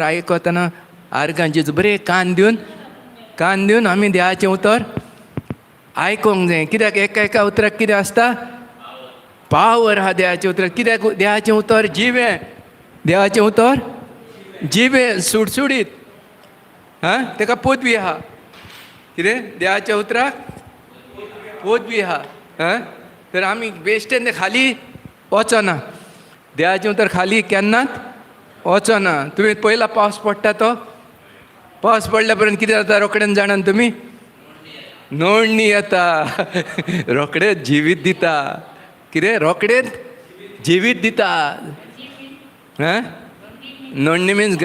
आयकतना आर्गांचेच बरे कान दिवन आमी देवाचें उतर आयकोंक जाय. कित्याक एका एका उतराक कितें आसता? पावर आहा देवाचें उतराक. कित्याक देवाचें उतर जिवें, देवाचें उतर जिवें सुटसुडीत. तेका पदवी आहा. कितें? देवाच्या उतराक पदवी आहा. तर आमी बेश्टेन ते खाली वचना. देवाचें उतर खाली केन्नाच वचना. तुमी पयला पावस पडटा तो पावस पडल्या पर्यंत कितें जाता रोखडेन जाणान तुमी? नोंदणी येता. रोखडेच जिवीत दिता. कितें? रोखडेच जिवीत दिता. नोंदणी मिन्स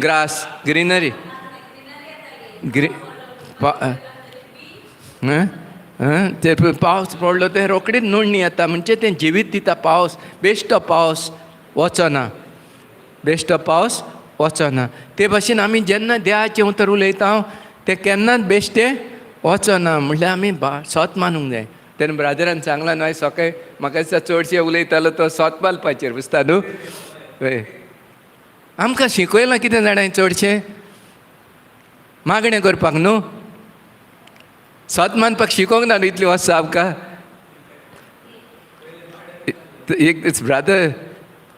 ग्रास ग्रीनरी. ते पावस पडलो ते रोखडीच नोंदणी येता. म्हणजे तें जिवीत दिता. पावस बेश्टो पावस वचना. बेश्टो पावस वचना. ते भाशेन आमी जेन्ना देवाचें उतर उलयता तें केन्नाच बेश्टें वचना. म्हणल्यार आमी सोत मानूंक जाय. तेन्ना ब्रादरान सांगला न्हय सकाळी म्हाका दिसता चडशे उलयतालो तो सोत मानपाचेर बुजता न्हू. आमकां शिकयलां कितें जाणां चडशें? मागणें करपाक न्हू. सोत मानपाक शिकोवंक ना न्हू इतली वर्सां आमकां. एक दीस ब्रादर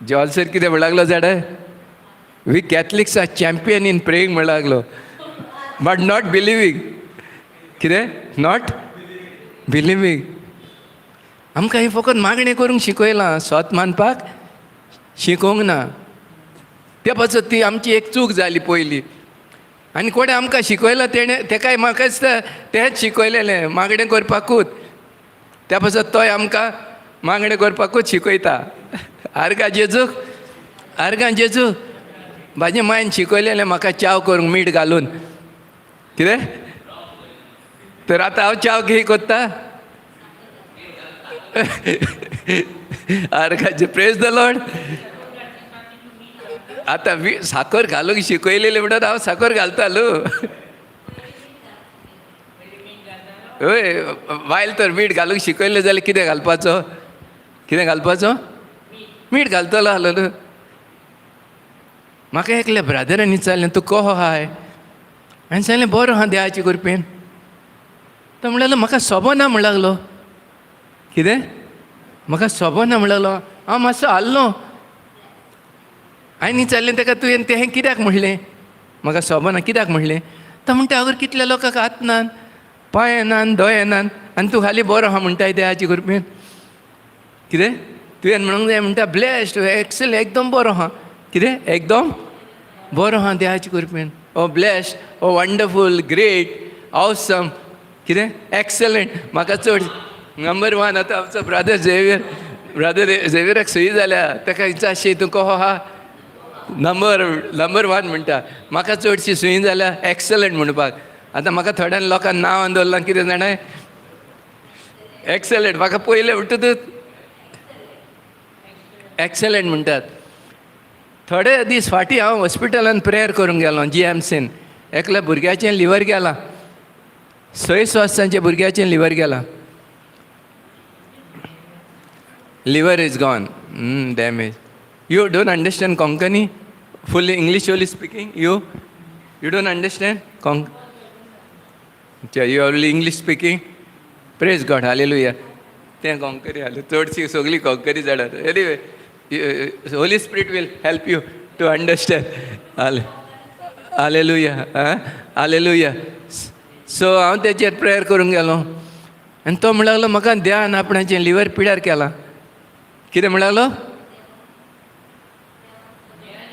जॉल सर कितें म्हणूंक लागलो जाणा? We Catholics are champion in praying म्हणूंक लागलो. But not believing. कितें? Not believing. आमकां हे फकत मागणें करूंक शिकयलां. सोत मानपाक शिकोवंक ना. त्या पासत ती आमची एक चूक जाली पयली. आनी कोणें आमकां शिकयलां तेकाय म्हाका दिसता तेंच शिकयलेलें मागणें करपाकूच. त्या पासत तोय आमकां मागणें करपाकूच शिकयता. आर्गां जेजू म्हाजे मायन शिकयलेलें म्हाका च्या करूंक मीठ घालून. कितें? तर आतां हांव च्या घे कोत्ता. आर्गांचे प्रेज द लॉर्ड. आतां साखर घालूंक शिकयलेलें म्हणून हांव साखर घालतालो. हय बायल तर मीठ घालूंक शिकयलें जाल्यार कितें घालपाचो? कितें घालपाचो? मीठ घालतलो आसलो न्हू. म्हाका एकल्या ब्रादरान विचारलें तूं कहो आहाय? हांवें सांगलें बरो आहा देवाचे कृपेन. तो म्हणलेलो म्हाका सोबना म्हणूंक लागलो. कितें? म्हाका सोबना म्हणूंक लागलो. हांव मातसो हाल्लो. हांवें विचारलें ताका तुवें तें कित्याक म्हणलें? म्हाका सोबना कित्याक म्हणलें? तो म्हणटा अगर कितल्या लोकांक हात नान पांय नान दोळे नान आनी तूं खाली बरो आहा म्हणटाय देवाचे कृपेन. कितें? तुवें म्हणूंक जाय म्हणटा ब्लेस्ड एक्सेल एकदम बरो आहा. कितें? एकदम बरो आहा देवाचे कृपेन. ओ ब्लेस्ड, ओ वंडरफूल, ग्रेट, ऑसम. कितें? एक्सलंट. म्हाका चड नंबर 1 आतां आमचो ब्रादर झेवियराक सही जाल्या. ताका विचारशी तूं कहो आहा? नंबर 1 म्हणटा. म्हाका चडशी सही जाल्या एक्सलंट म्हणपाक. आतां म्हाका थोड्यान लोकांक नांव दवरलां कितें जाणाय? एक्सलंट. म्हाका पयलें म्हणटा एक्सलंट म्हणटात. थोडे दीस फाटीं हांव हॉस्पिटलान प्रेयर करूंक गेलो GMCन. एकल्या भुरग्याचें लिवर गेलां. 6 वर्सांच्या भुरग्याचें लिवर गेलां. Liver is gone. Damage. You don't understand Konkani? Fully English only speaking? You don't understand you only English speaking? Praise God. Hallelujah. तें कोंकणी जालें. चडशीं सगळीं कोंकणी जाणात. Anyway Holy Spirit will help you to understand. Hallelujah. Hallelujah. So हांव तेचेर prayer करूंक गेलो आनी तो म्हणूंक लागलो म्हाका देवान आपणाचें लिवर पिड्यार केलां. कितें म्हणूंक लागलो?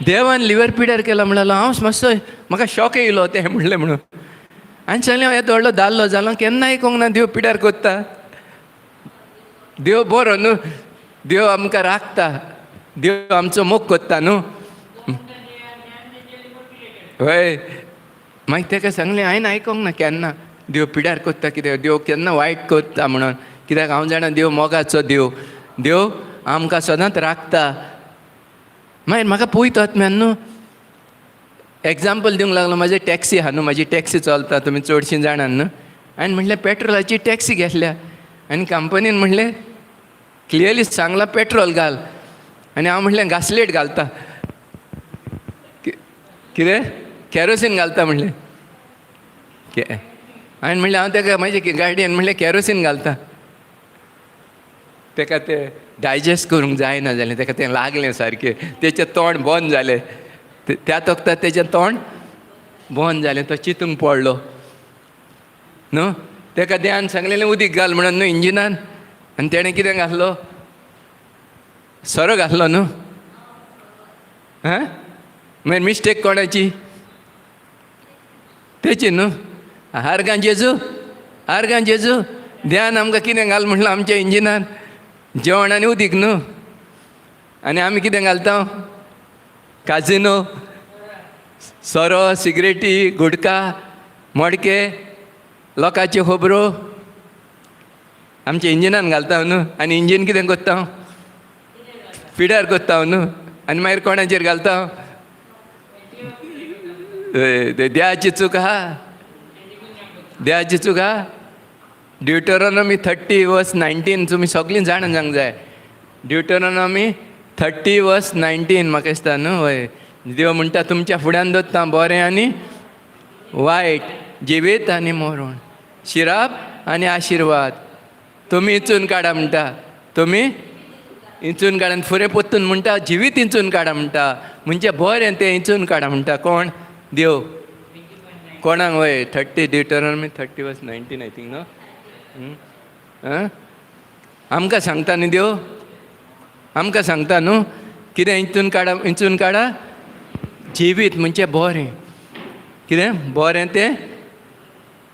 देवान लिवर पिड्यार केला म्हणलो. हांव मातसो म्हाका शॉक येयलो तें म्हणलें म्हणून. हांवें सांगलें हांव येदो व्हडलो दादलो जालो केन्ना आयकोंक ना देव पिड्यार कोत्ता. देव बरो न्हू. देव आमकां राखता. देव आमचो मोग कोत्ता न्हू. हय. मागीर ताका सांगलें हांवें आयकोंक ना केन्ना देव पिड्यार कोत्ता. कित्याक देव केन्ना वायट कोत्ता म्हणून. कित्याक हांव जाणा देव मोगाचो देव आमकां सदांच राखता. मागीर म्हाका पयत आत्म्यान न्हू एग्जाम्पल दिवंक लागलो. म्हाजी टॅक्सी आहा न्हू. म्हाजी टॅक्सी चलता तुमी चडशीं जाणान न्हू. हांवें म्हणलें पेट्रोलाची टॅक्सी घेतल्या आनी कंपनीन म्हणलें क्लियरली सांगलां पेट्रोल घाल. आनी हांव म्हणलें गासलेट घालता. कितें कॅरोसीन घालता म्हणलें हांवें म्हणलें हांव ताका म्हाजे गाडयेन म्हणलें कॅरोसीन घालता. ताका तें डायजेस्ट करूंक जायना जालें, ताका तें लागलें सारकें, तेचें तोंड बंद जालें. त्या तोखतात तेचें तोंड बंद जालें, तो चिंतूंक पडलो न्हू. ताका देवान सांगलेलें उदीक घाल म्हणून न्हू इंजिनान, आनी तेणें कितें घातलो, सोरो घातलो न्हू. मागीर मिस्टेक कोणाची, तेची न्हू. आर्गां जेजू देवान आमकां कितें घाल म्हणलें आमच्या इंजिनान, जेवण आनी उदीक न्हू. आनी आमी कितें घालता, काजिनो, सोरो, सिगरेटी, गुटका, मडके, लोकांच्यो खबरो आमच्या इंजिनान घालता न्हू. आनी इंजीन कितें कोत्ता, पिड्यार कोत्ता न्हू. आनी मागीर कोणाचेर घालता, देवाची चूक आहा, देवाची चूक आहा. ड्युटरोनॉमी 30:19 तुमी सगळीं जाणां जावंक जाय. ड्युटरोनॉमी 30:19 म्हाका दिसता न्हू. हय, देव म्हणटा तुमच्या फुड्यान दवरता बरें आनी वायट, जिवीत आनी मरण, शिराप आनी आशिर्वाद. तुमी इंचून काडा म्हणटा, तुमी इंचून काडा. फुडें पोत्तून म्हणटा जिवीत इंचून काडा म्हणटा, म्हणजे बरें तें इंचून काडा म्हणटा. कोण, देव. कोणाक, वय 30 ड्युटरोनॉमी 30:19 आय थिंक न्हू. आमकां सांगता न्ही देव, आमकां सांगता न्हू कितें इंचून काडा. जिवीत म्हणजे बरें, कितें बरें तें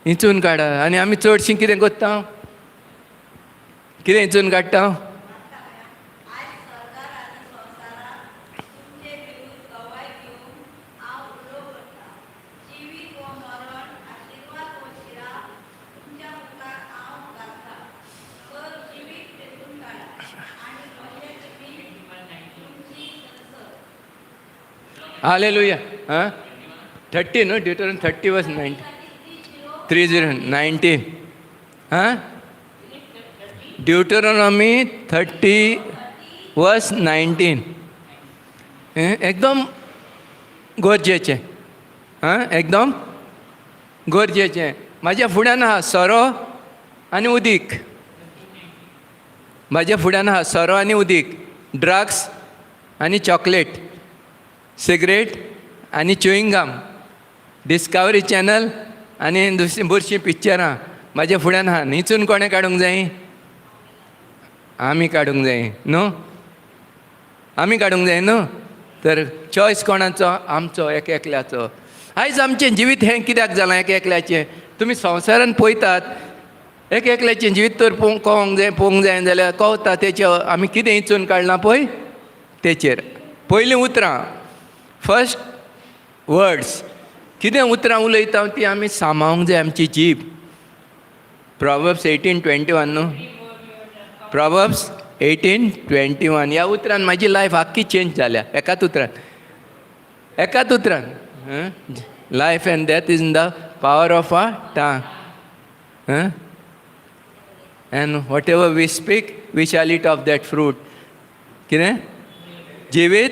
इंचून काडा. आनी आमी चडशीं कितें कोत्ता, कितें इंचून काडटा, हालेलुया. 30 न्हू, ड्युटरोनॉमी 30:19 30:19. ड्युटरोनॉमी 30:19 एकदम गरजेचें, एकदम गरजेचें. म्हाज्या फुड्यान आहा सोरो आनी उदीक, म्हाज्या फुड्यान आहा सोरो आनी उदीक, ड्रग्स आनी चॉकलेट, सिगरेट आनी च्युईंग गम, डिस्कवरी चॅनल आनी दुसरीं बुरशीं पिक्चरां म्हाज्या फुड्यान आहा. न्हिचून कोणें काडूंक जाय, आमी काडूंक जाय न्हू, आमी काडूंक जाय न्हू. तर चॉयस कोणाचो, आमचो एक एकल्याचो. आयज आमचें जिवीत हें कित्याक जालां एक एकल्याचें. तुमी संवसारान पळयतात एक एकल्याचें जिवीत तर पळोवंक जाय जाल्यार कळटा तेचे आमी कितें इंचून काडलां पळय तेचेर. पयलीं उतरां, फर्स्ट वर्ड्स, कितें उतरां उलयता ती आमी सांबाळूंक जाय आमची जीब. प्रॉवर्ब्स 18:21 न्हू, प्रॉवर्ब्स 18:21 ह्या उतरान म्हाजी लायफ आख्खी चेंज जाल्या. एकाच उतरान life and death is in the power of a tongue. And whatever we speak we shall eat of that fruit. कितें, जिवीत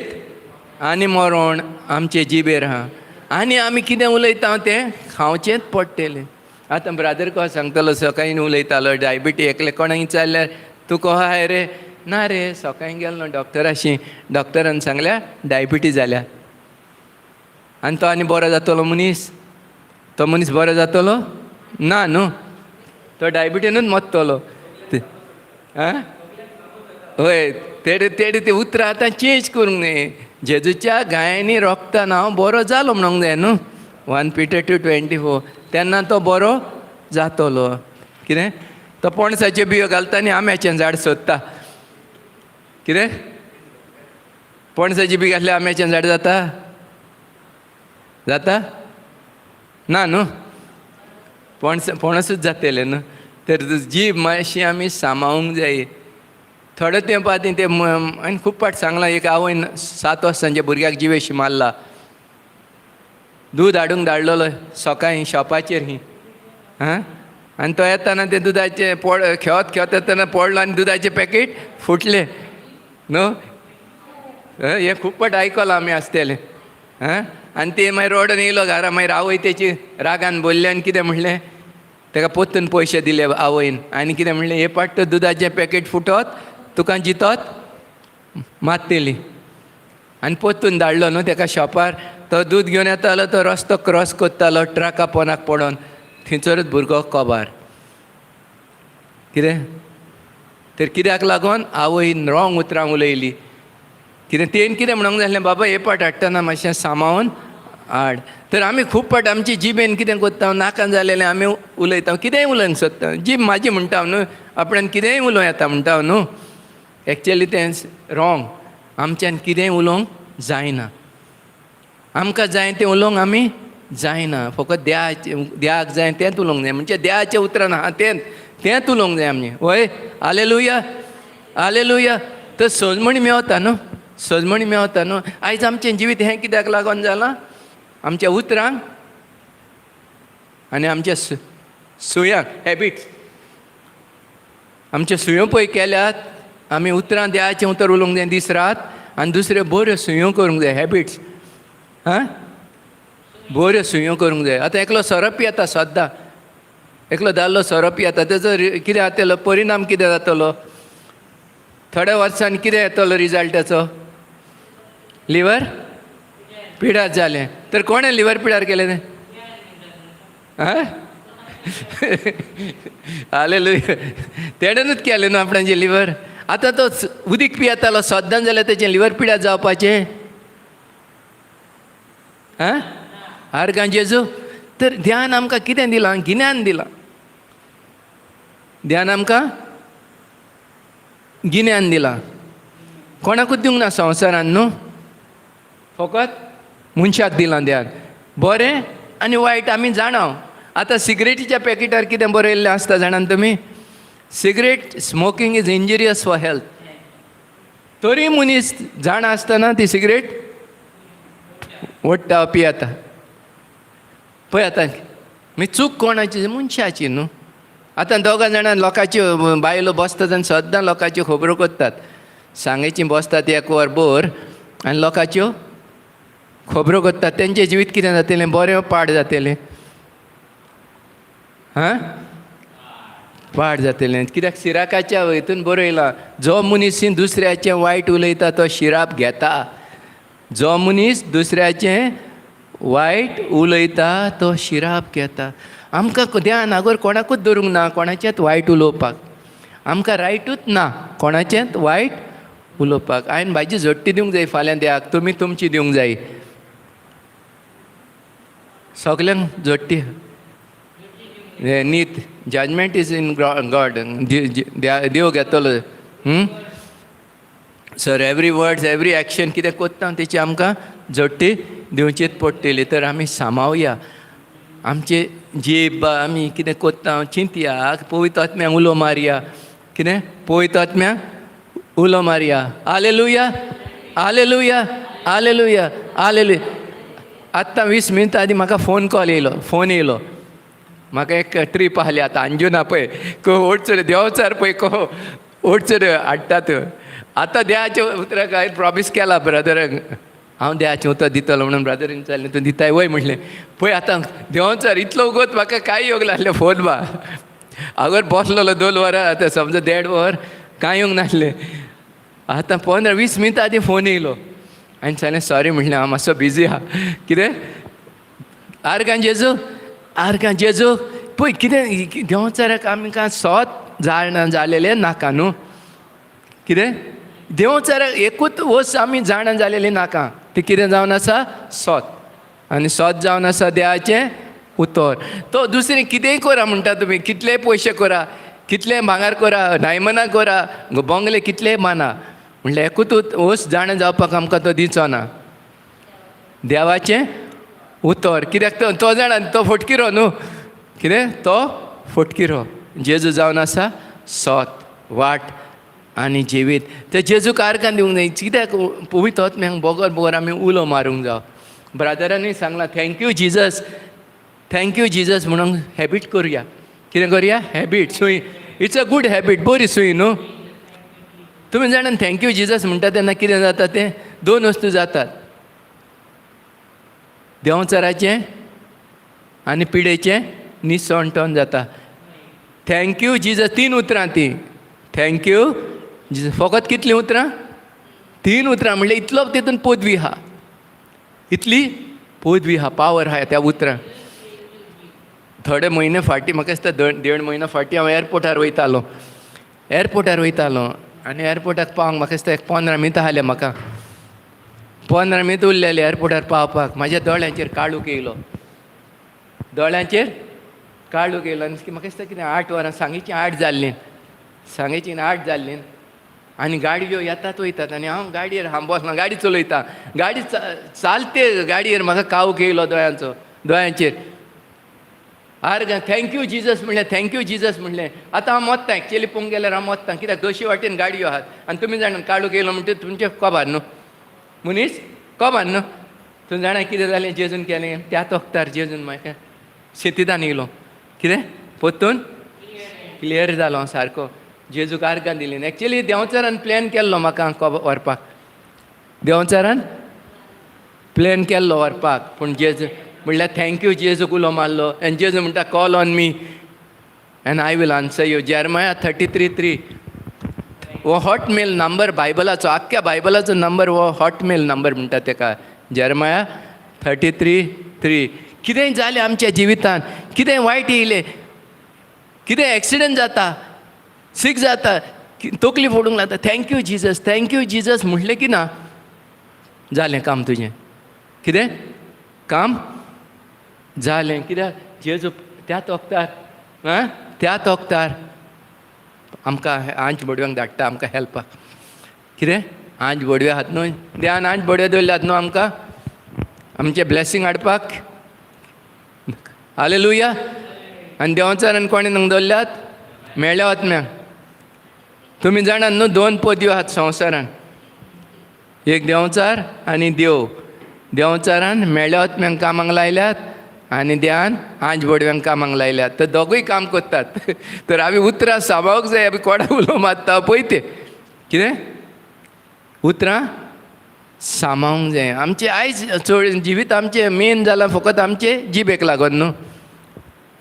आनी मरण आमचे जिबेर आहा, आनी आमी कितें उलयता तें खावचेंच पडटलें. आतां ब्रादर को सांगतालो सकाळीं उलयतालो डायबिटी एकलें कोणाक विचारल्यार तूं कहो आहाय रे, ना रे सकाळीं गेलो न्हू डॉक्टराशी, डॉक्टरान सांगल्या डायबिटीज जाल्या. आनी तो आनी बरो जातलो मनीस, तो मनीस बरो जातलो ना न्हू, तो डायबिटीनूच मरतलो. हय, तेडे ते उतरां आतां चेंज करूंक जाय. जेजूच्या गायांनी रोखतान हांव बरो जालो म्हणूंक जाय न्हू. 1 Peter 2:24 तेन्ना तो बरो जातलो. कितें, तो पणसाच्यो बियो घालता आनी आंब्याचें झाड सोदता. कितें, पणसाची बी घातल्यार आंब्याचें झाड जाता ना न्हू, पणसूच जातलें न्हू. तर जीब मातशी आमी सांबाळूंक जाय. थोडे तेंप आतां ते हांवें खूब पाट सांगलां. एक आवयन 7 वर्सांच्या भुरग्याक जिवेशी मारला. दूद हाडूंक धाडलेलो सकाळीं शॉपाचेर ही, आनी तो येताना ते दुदाचे खेवत येताना पडलो आनी दुदाचें पॅकेट फुटलें न्हू. हें खूब पाट आयकलां आमी आसतलें. हां आनी ते मागीर रोडून येयलो घरा मागीर आवय तेची रागान बोल्ले आनी कितें म्हणलें ताका पोत्तून पयशे दिले आवयन आनी कितें म्हणलें हे पाट दुदाचें पॅकेट फुटोत तुका जितोत मात्तेली आनी पोत्तून धाडलो न्हू ताका शॉपार तो दूद घेवन येतालो तो रस्तो क्रॉस कोत्तालो ट्रका पोनाक पडोन थंयसरूच भुरगो कोबार कितें तर कित्याक लागोन आवयन रॉंग उतरां उलयली कितें तेन कितें म्हणूंक जाय आसलें बाबा हे पाट हाडटना मातशें सांबाळून हाड तर आमी खूब पाट आमची जिबेन कितें कोत्ता नाका जालेलें आमी उलयता कितेंय उलोवंक सोदता जीब म्हाजी म्हणटा न्हू आपणान कितेंय उलोवं येता म्हणटा न्हू एक्चुअली तें रॉंग आमच्यान कितेंय उलोवंक जायना आमकां जाय तें उलोवंक आमी जायना फकत देवाक जाय तेंच उलोवंक जाय म्हणजे देवाचें उतरां आहा तेंच उलोवंक जाय आमी वय हालेलुया हालेलुया तर सोजमणी मेवता न्हू सोजमणी मेवता न्हू आयज आमचें जिवीत हें कित्याक लागोन जालां आमच्या उतरांक आनी आमच्या सुयांक हॅबिट्स आमच्यो सुयो पळय केल्यात आमी उतरां देवाचें उतर उलोवंक जाय दीस रात आनी दुसऱ्यो बऱ्यो सुयो करूंक जाय हॅबिट्स हां बऱ्यो सुयो करूंक जाय आतां एकलो सोरो पियेता सद्दां एकलो दादलो सोरो पियेता तेजो कितें जातलो परिणाम कितें जातलो थोड्या वर्सांनी कितें येतलो रिजल्टाचो लिवर पिड्यार जालें तर कोणें लिवर पिड्यार केलें तें हां हालेलुया तेणेनूच केलें न्हू आपणाचें लिवर आतां तो उदीक पियेतालो सद्दां जाल्यार तेचें लिवर पिड्यार जावपाचें हां आर्गां जेजू तर ध्यान आमकां कितें दिलां गिन्यान दिलां ध्यान आमकां गिन्यान दिलां कोणाकूच दिवंक ना संवसारान न्हू फकत मनशाक दिलां ध्यान बरें आनी वायट आमी जाणाव आतां सिगरेटीच्या पॅकेटार कितें बरयल्लें आसता जाणान तुमी cigarette smoking is injurious for health तरी मनीस जाण आसतना ती सिगरेट ओडटा पियेता पळय आतां मागीर चूक कोणाची मनशाची न्हू आतां दोगां जाणां लोकांच्यो बायलो बसतात आनी सद्दां लोकांच्यो खबरो कोत्तात सांगेची बसतात एक वर बोर आनी लोकांच्यो खबरो कोत्तात तेंचें जिवीत कितें जातलें बरें पाड जातलें हां पाड जातलें कित्याक शिराकाच्या हितून बरयलां जो मनीस दुसऱ्याचें वायट उलयता तो शिराप घेता जो मनीस दुसऱ्याचें वायट उलयता तो शिराप घेता आमकां ध्यान आगोर कोणाकूच धरूंक ना कोणाचेंच वायट उलोवपाक आमकां रायटूच ना कोणाचेंच वायट उलोवपाक हांवें म्हाजी झडटी दिवंक जाय फाल्यां देवाक तुमी तुमची दिवंक जाय सगल्यांक झडटी नीत जजमेंट इज इन गॉड देव घेतलो sir every words every action कितें कोत्ता तेची आमकां झडटी दिवचीच पडटली तर आमी सांबाळुया आमचे जीब आमी कितें कोत्ता चिंतया पवित्र आत्म्याक उलो मारया कितें पवित्र आत्म्याक उलो मारया हालेलुया हालेलुया हालेलुया हालेलुया आत्तां 20 मिनटां आदीं म्हाका फोन येयलो म्हाका एक ट्रीप आहली आतां अंजुना पळय ओडचर देंवचार पळय ओडचर हाडटात आतां देवाचें उतराक हांवें प्रॉमिस केला ब्रदराक हांव देवाचें उतर दितलो म्हणून ब्रदरीन विचारलें तूं दिताय वय म्हटलें पळय आतां देंवचार इतलो उगोत म्हाका कांय येवंक नासलें फोन बा आगोर बसलोलो 2 वरां आतां समजा 1.5 वर कांय येवंक नासलें आतां 15-20 मिनटां आदीं फोन येयलो हांवें सांगलें सॉरी म्हटलें हांव मातसो बिजी आहा कितें आर्गां जेजू पळय कितें देंवचाराक आमकां सोत जालेलें नाका न्हू कितें देंवचाराक एकूच वस आमी जाणां जालेलीं नाका तें कितें जावन आसा सोत आनी सोत जावन आसा देवाचें उतर तो दुसरें कितेंय करा म्हणटा तुमी कितलेय पयशे करा कितलेय भांगार करा डायमंडां करा बंगले कितलेय माना म्हणल्यार एकूच वस जाणां जावपाक आमकां तो दिवचो ना देवाचें उतर कित्याक तो जाणा तो फटकिरो न्हू कितें तो फटकिरो जेजू जावन आसा सोत वाट आनी जिवीत ते जेजूक आर्गां दिवंक जाय कित्याक पवित्र आत्म्याक बोगोर आमी उलो मारूंक जाय ब्रदरांनी सांगलां थँक्यू जिजस म्हणून हॅबीट करुया कितें करुया हॅबीट सुय इट्स अ गूड हॅबीट बरी सुय न्हू तुमी जाणान थँक्यू जिजस म्हणटा तेन्ना कितें जाता तें 2 वस्तू जातात देंवचाराचें आनी पिडेचें निसवण जाता. Thank you Jesus. 3 उतरां ती. Thank you Jesus. फकत कितलीं उतरां? 3 उतरां. म्हणल्यार इतलो तितून पदवी आहा, इतली पदवी आहा, पावर आहा त्या उतरां. थोडे म्हयने फाटीं म्हाका दिसता 1.5 म्हयनो फाटीं हांव एअरपोर्टार वयतालो आनी एअरपोर्टाक पावंक म्हाका दिसता 15 मिनटां आहले म्हाका. 15 मिनटां उरलेले एअरपोर्टार पावपाक. म्हाज्या दोळ्यांचेर काळूक येयलो, दोळ्यांचेर काळूक येयलो. आनी म्हाका दिसता कितें 8 वरां, सांजेचीं 8 जाल्लीं आनी गाडयो येतात वयतात आनी हांव गाडयेर बसना, गाडी चलयता. गाडी चालते गाडयेर म्हाका काळूक येयलो दोळ्यांचेर. थँक्यू जिजस म्हणलें, थँक्यू जिजस म्हणलें. आतां हांव मोत्तां, एक्चुअली पळोवंक गेल्यार हांव मोत्तां, कित्याक दोशी वाटेन गाडयो आहात. आनी तुमी जाणात काळूक येयलो म्हणटा तुमचें कोबार न्हू, मनीस कोबार न्हू. तुमी जाणा कितें जालें जेजून केलें? त्या वक्तार जेजून म्हाका शेतीदान येयलो. कितें पोत्तून क्लियर जालो हांव सारको. जेजूक आर्गां दिली. एक्चुअली देंवचारान प्लॅन केल्लो म्हाका व्हरपाक, देंवचारान प्लॅन केल्लो व्हरपाक. पूण जेजू म्हणल्यार थँक्यू जेजूक उलो मारलो. आनी जेजू म्हणटा call on me and I will answer you. Jeremiah 33:3 हो हॉटमेल नंबर बायबलाचो, आख्ख्या बायबलाचो नंबर हो हॉटमेल नंबर म्हणटा तेका. जेरमाया 33:3. कितेंय जालें आमच्या जिवितान, कितेंय वायट येयलें, कितें एक्सिडंट जाता, सीक जाता, तकली फोडूंक लागता, थँक्यू जिजस म्हणलें की ना जालें काम तुजें. कितें काम जालें. कित्याक जेजू त्याच वक्तार आमकां आंच बडव्यांक धाडटा आमकां हेल्पाक. कितें आंच बडवे आहात न्हू, देवान आंच बडवे दवरल्यात न्हू आमकां आमचें ब्लेसिंग हाडपाक. हालेलुया. आनी देंवचारान कोणें नंग दवरल्यात? मेळ्ळ्या आत्म्यांक. तुमी जाणात न्हू 2 पदव्यो आहात संवसारान, एक देंवचार आनी देव. देंवचारान मेळ्ळ्या आत्म्यांक कामाक लायल्यात आनी देवान आंच बडव्यांक कामाक लायल्यात. तर दोगूय काम करतात. तर आमी उतरां सांबाळूंक जाय. आमी कोणा उलो मारता पळय ते, कितें उतरां सांबाळूंक जाय. आमचें आयज चड जिवीत आमचें मेन जालां फकत आमचे जिबेक लागून न्हू.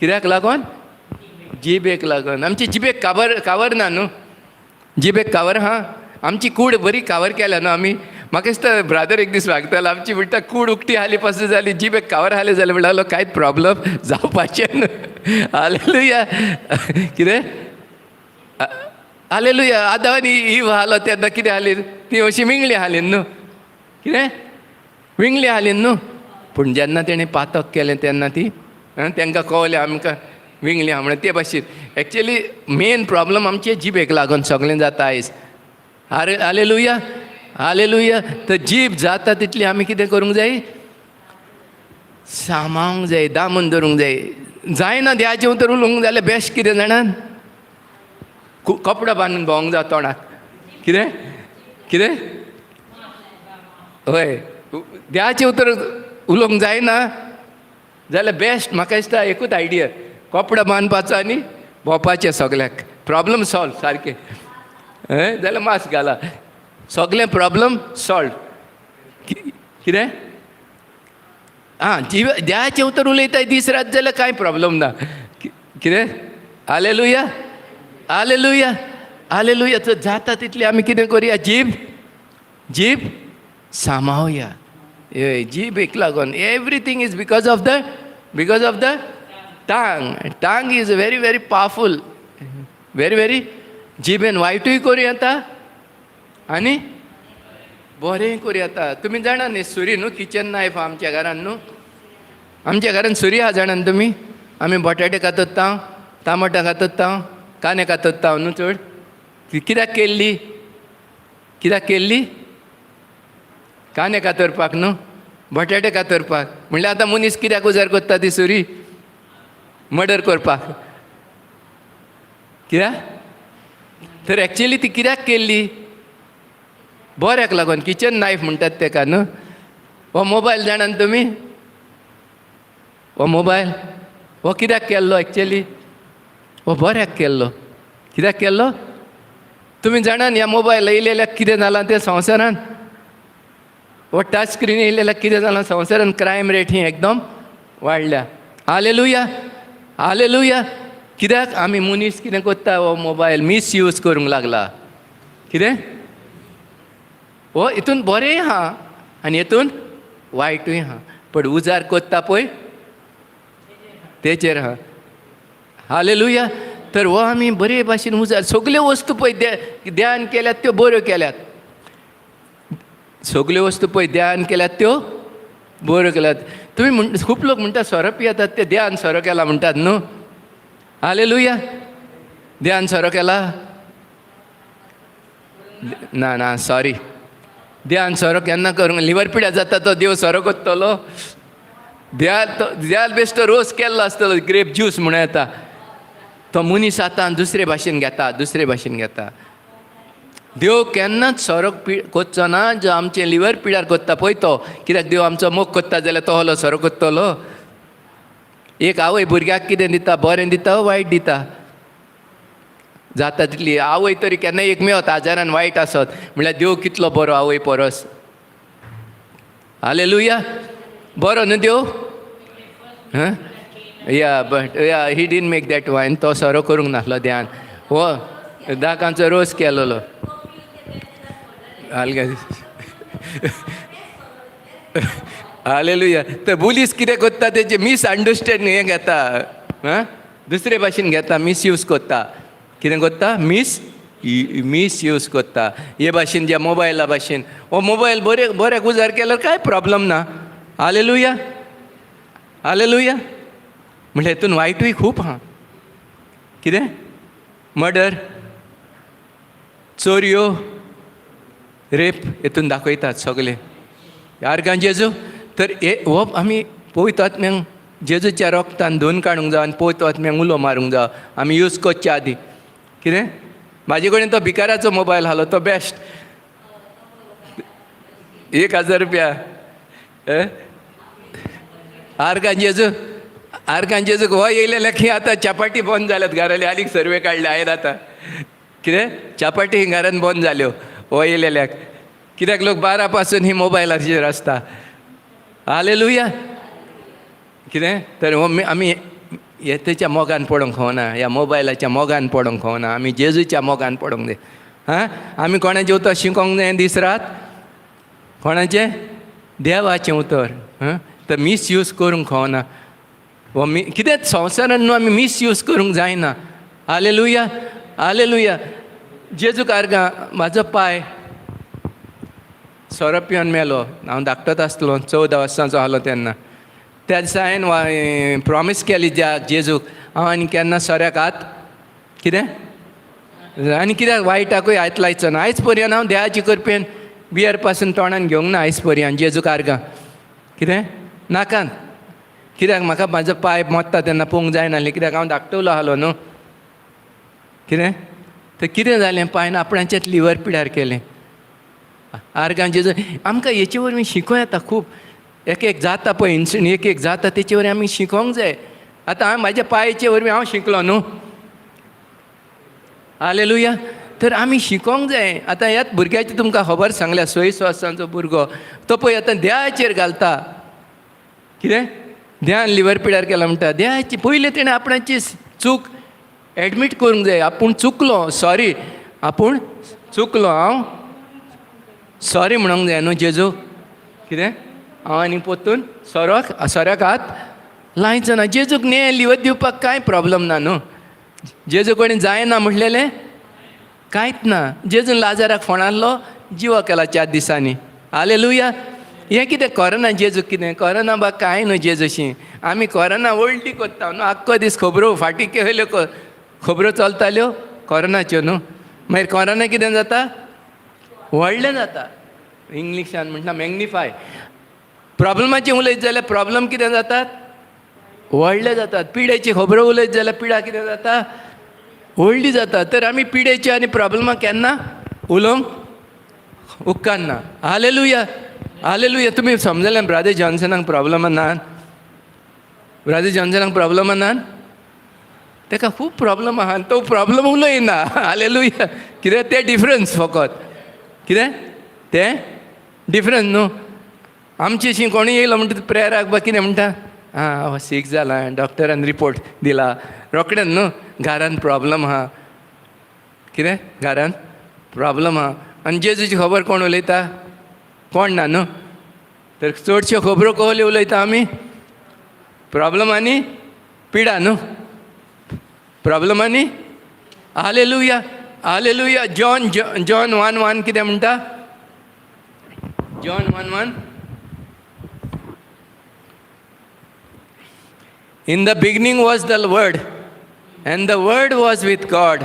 कित्याक लागून? जिबेक लागून. आमची जिबेक कावर ना न्हू. जिबेक कावर आहा. आमची कूड बरी कावर केल्या न्हू आमी. म्हाका दिसता ब्रादर एक दीस वागतालो, आमची म्हणटा कूड उक्ती हाली पासून जाली, जिबेक कावर हाले जाल्यार म्हणटालो कांयच प्रॉब्लम जावपाचें न्हू. हालेलुया. कितें हालेलुया. आदां आनी ईव हालो तेन्ना कितें हालीन? ती अशी विंगली हालीन न्हू. कितें विंगली हालीन न्हू. पूण जेन्ना तेणें पातक केलें तेन्ना ती तांकां कळलें आमकां विंगली आहा म्हणून. ते भाशेन एक्चुअली मेन प्रॉब्लम आमचे जिबेक लागून सगळें जाता आयज. हालेलुया. हालेलुया. तर जीब जाता तितली आमी कितें करूंक जाय? सांबाळूंक जाय, दामून धरूंक जाय. जायना देवाचें उतर उलोवंक जाल्यार बेस्ट कितें जाणात? कपडो बांदून भोंवंक जाय तोंडाक. कितें कितें हय, देवाचें उतर उलोवंक जायना जाल्यार बेस्ट म्हाका दिसता एकूच आयडिया, कपडो बांदपाचो आनी भोंवपाचें सगल्याक. प्रॉब्लम सॉल्व सारकें. जाल्यार मास्क घाला, सगळें प्रॉब्लम सॉल्व. कितें देवाचें उतर उलयताय दीस रात जाल्यार कांय प्रॉब्लम ना. कितें हालेलुया. हालेलुया. हालेलुया. तर जाता तितली आमी कितें करुया? जीब सांबाळुया. जीब एक लागून everything is because of the tongue is very very powerful. Very जिबेन वायटूय करूं येता आनी बरें करूं येता. तुमी जाणा न्ही सुरी न्हू, किचन नायफ आमच्या घरान न्हू. आमच्या घरान सुरी आहा जाणा न्ही तुमी. आमी बटाटे कातता, टामाटां कातता, कांदे कातता न्हू चड. कित्याक केल्ली? कांदे कातरपाक न्हू, बटाटे कातरपाक. म्हणल्यार आतां मनीस कित्याक उजार करता ती सुरी? मर्डर करपाक. कित्याक? तर एक्चुअली ती कित्याक केल्ली? बऱ्याक लागून. किचन नायफ म्हणटात तेका न्हू. हो मोबायल जाणा न्ही तुमी. हो मोबायल हो कित्याक केल्लो एक्चुअली? हो बऱ्याक केल्लो. कित्याक केल्लो? तुमी जाणा न्ही ह्या मोबायल येयलेल्याक कितें जालां तें संवसारान? हो टच स्क्रीन येयलेल्या कितें जालां संवसारान क्रायम रेट ही एकदम वाडल्या. Hallelujah hallelujah. कित्याक आमी मनीस कितें कोत्ता हो मोबायल मिसयूज करूंक लागला. कितें हो हितून बरेंय आहा आनी हितून वायटूय आहा. पण उजार कोत्ता पळय तेचेर आहा. हालेलुया. तर हो आमी बरे भाशेन उजार सगल्यो वस्तू पळय ध्यान केल्यात त्यो बऱ्यो केल्यात. सगल्यो वस्तू पळय ध्यान केल्यात त्यो बऱ्यो केल्यात. तुमी खूब लोक म्हणटा सोरो पियेतात ते ध्यान सोरो केला म्हणटात न्हू. हालेलुया. ध्यान सोरो केला ना ना सॉरी. ध्यान सोरो केन्ना करूंक लिवर पिड्या जाता तो देव सोरो कोत्तलो. ध्यान बेश्टो रोस केल्लो आसतलो ग्रेप ज्यूस म्हणून येता तो मनीस आतां दुसरे भाशेन घेता दुसरे भाशेन घेता. देव केन्नाच सोरो कोत्चो ना जो आमचे लिवर पिड्यार कोत्ता पळय तो. कित्याक देव आमचो मोग कोत्ता जाल्यार तो हलो सोरो कोत्तलो. एक आवय भुरग्याक कितें दिता बरें दिता वायट दिता जाता तितली. आवय तरी केन्ना एक मेवत आजारान वायट आसत म्हणल्यार देव कितलो बरो आवय परस. हालेलुया. बरो न्हू देव. या बट या ही डिडंट मेक दॅट वायन. तो सोरो करूंक नासलो ध्यान. हो दाकांचो रोस केलोलो. हालेलुया. तर बुलीस कितें कोत्ता तेचे मिसअंडरस्टँड हें घेता दुसरे भाशेन घेता मिसयूज कोत्ता. कितें कोत्ता मिसयूज कोत्ता हे भाशेन ज्या मोबायला भाशेन. हो मोबायल बऱ्याक उजार केल्यार कांय प्रॉब्लम ना. Hallelujah hallelujah. म्हणजे हितून वायटूय खूब आहा. कितें मर्डर चोरयो रेप हितून दाखयतात सगळे. आर्गां जेजू. तर हो आमी पवित्र आत्म्यांक जेजूच्या रोगतान धुवन काडूंक जाय आनी पवित्र आत्म्यांक उलो मारूंक जाय आमी यूज करच्या आदीं. कितें म्हाजे कडेन तो भिकाराचो मोबायल आसलो तो बेस्ट. 1000 रुपया. आर्गां जेजूक हो येयलेल्या खी आतां चापाटी बंद जाल्यात घराले. आनीक सर्वे काडले हांवें आतां. कितें चापाटी घरान बंद जाल्यो हो येयलेल्याक. कित्याक लोक 12 पासून ही मोबायलाचेर आसता. हालेलुया. कितें तर हो आमी हेच्या मोगान पडोंक खावना. ह्या मोबायलाच्या मोगान पडोंक खावना. आमी जेजूच्या मोगान पडोंक जाय. आमी कोणाचें उतर शिकोंक जाय दीस रात. कोणाचें देवाचें उतर. तर मिसयूज करूंक खावना. हो कितेंच संवसारान न्हू आमी मिसयूज करूंक जायना. Hallelujah hallelujah. जेजूक आर्गां म्हाजो पाय सोरो पिवन मेलो. हांव धाकटोच आसलो 14 वर्सांचो आसलो तेन्ना. त्या दिसा हांवें प्रॉमीस केली जेजूक हांव आनी केन्ना सोऱ्याक हात कितें आनी कित्याक वायटाकूय हात लायचो ना. आयज पर्यंत हांव देवाची कृपेन बियर पासून तोंडान घेवंक ना आयज पर्यंत. जेजूक आर्गां कितें नाकात. कित्याक म्हाका म्हाजो पाय मोडटा तेन्ना पळोवंक जायनासलें. कित्याक हांव धाकटुलो आसलो न्हू. कितें तर कितें जालें पांयान आपणाचेंच लिवर पिड्यार केलें. आर्गां जेजू आमकां हेचे वरवीं शिकों येता खूब. एक जाता पळय इन्सिडंट एक जाता तेचे वरवीं आमी शिकोंक जाय. आतां हांव म्हाज्या पांयाचे वरवीं हांव शिकलो न्हू. हालेलुया. तर आमी शिकोंक जाय. आतां ह्याच भुरग्याची तुमकां खबर सांगल्या 6 वर्सांचो भुरगो तो पळय आतां देवाचेर घालता. कितें ध्यान लिवर पिड्यार केला म्हणटा. देवाची पयलीं तेणें आपणाची चूक एडमीट करूंक जाय. आपूण चुकलो सॉरी आपूण चुकलो हांव सॉरी म्हणूंक जाय न्हू. जेजू कितें हांव आनी पोत्तून सोऱ्याक हात लायचो ना. जेजूक न्हे लिवर दिवपाक कांय प्रॉब्लम ना न्हू. जेजू कडेन जायना म्हटलेलें कांयच ना. जेजून लाजाराक फोंडारलो जिवो केला 4 दिसांनी. हालेलुया. हें कितें कोरोना जेजू कितें कोरोना बा कांय न्हू. जेजूशी आमी कोरोना वळटी कोत्ता न्हू. आख्खो दीस खबरो फाटीं केल्यो खबरो चलताल्यो कोरोनाच्यो न्हू. मागीर कोरोना कितें जाता व्हडलें जाता. इंग्लिशान म्हणटा मॅग्निफाय. प्रॉब्लमाचें उलयत जाल्यार प्रॉब्लम कितें जातात व्हडले जातात. पिडेची खबरो उलयत जाल्यार पिडा कितें जाता व्हडली जाता. तर आमी पिडेची आनी प्रॉब्लमाक केन्ना उलोवंक उपकारना. Hallelujah hallelujah. तुमी समजलें ब्रादर जॉन्सनाक प्रॉब्लम नात. ब्रादर जॉन्सनाक प्रॉब्लम नात. ताका खूब प्रॉब्लम आहा तो प्रॉब्लम उलयना. हालेलुया. कितें तें डिफरन्स फकत. कितें तें डिफरन्स न्हू. आमची अशी कोणी येयलो म्हणटा प्रेयराक बा कितें म्हणटा आं सीक जाला डॉक्टरान रिपोर्ट दिला रोकडेंच न्हू घरान प्रॉब्लम आहा कितें घरान प्रॉब्लम आहा आनी जेजूची खबर कोण उलयता कोण ना न्हू तर चडश्यो खबरो कहल्यो उलयता आमी प्रॉब्लम आनी पिडा न्हू प्रॉब्लम आनी हालेलुया हालेलुया जॉन जॉन 1:1 कितें म्हणटा John 1:1 In the beginning was the Word, and the Word was with God.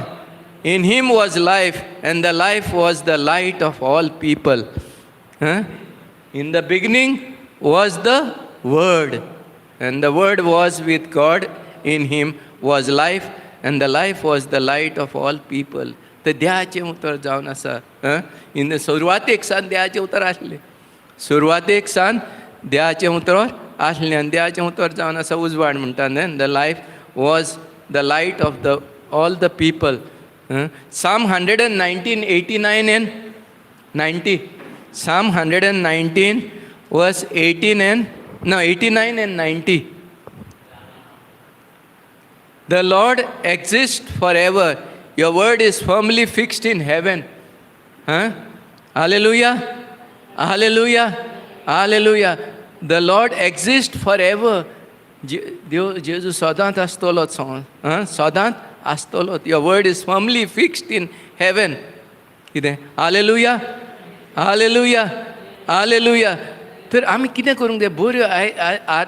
In Him was life, and the life was the light of all people. Huh? In the beginning was the Word, and the Word was with God. In Him was life, and the life was the light of all people. तर देहाचें उतर जावन आसा in सुरवातेक San देहाचें उतर आसलें सुरवातेक San देहाचें उतर आसलें आनी देहाचें उतर जावन आसा उजवाड म्हणटा न्ही the life was the light of the all the people Psalm 119, 89 and 90 Psalm 119 verse 89 and 90 The Lord exists forever. Your word is firmly fixed in heaven. Hallelujah. Hallelujah. Hallelujah. The Lord exists forever. देव जेजू सदांच आसतलो सदांच आसतलो Your word is firmly fixed in heaven. कितें hallelujah hallelujah hallelujah तर आमी कितें करूंक जाय बऱ्यो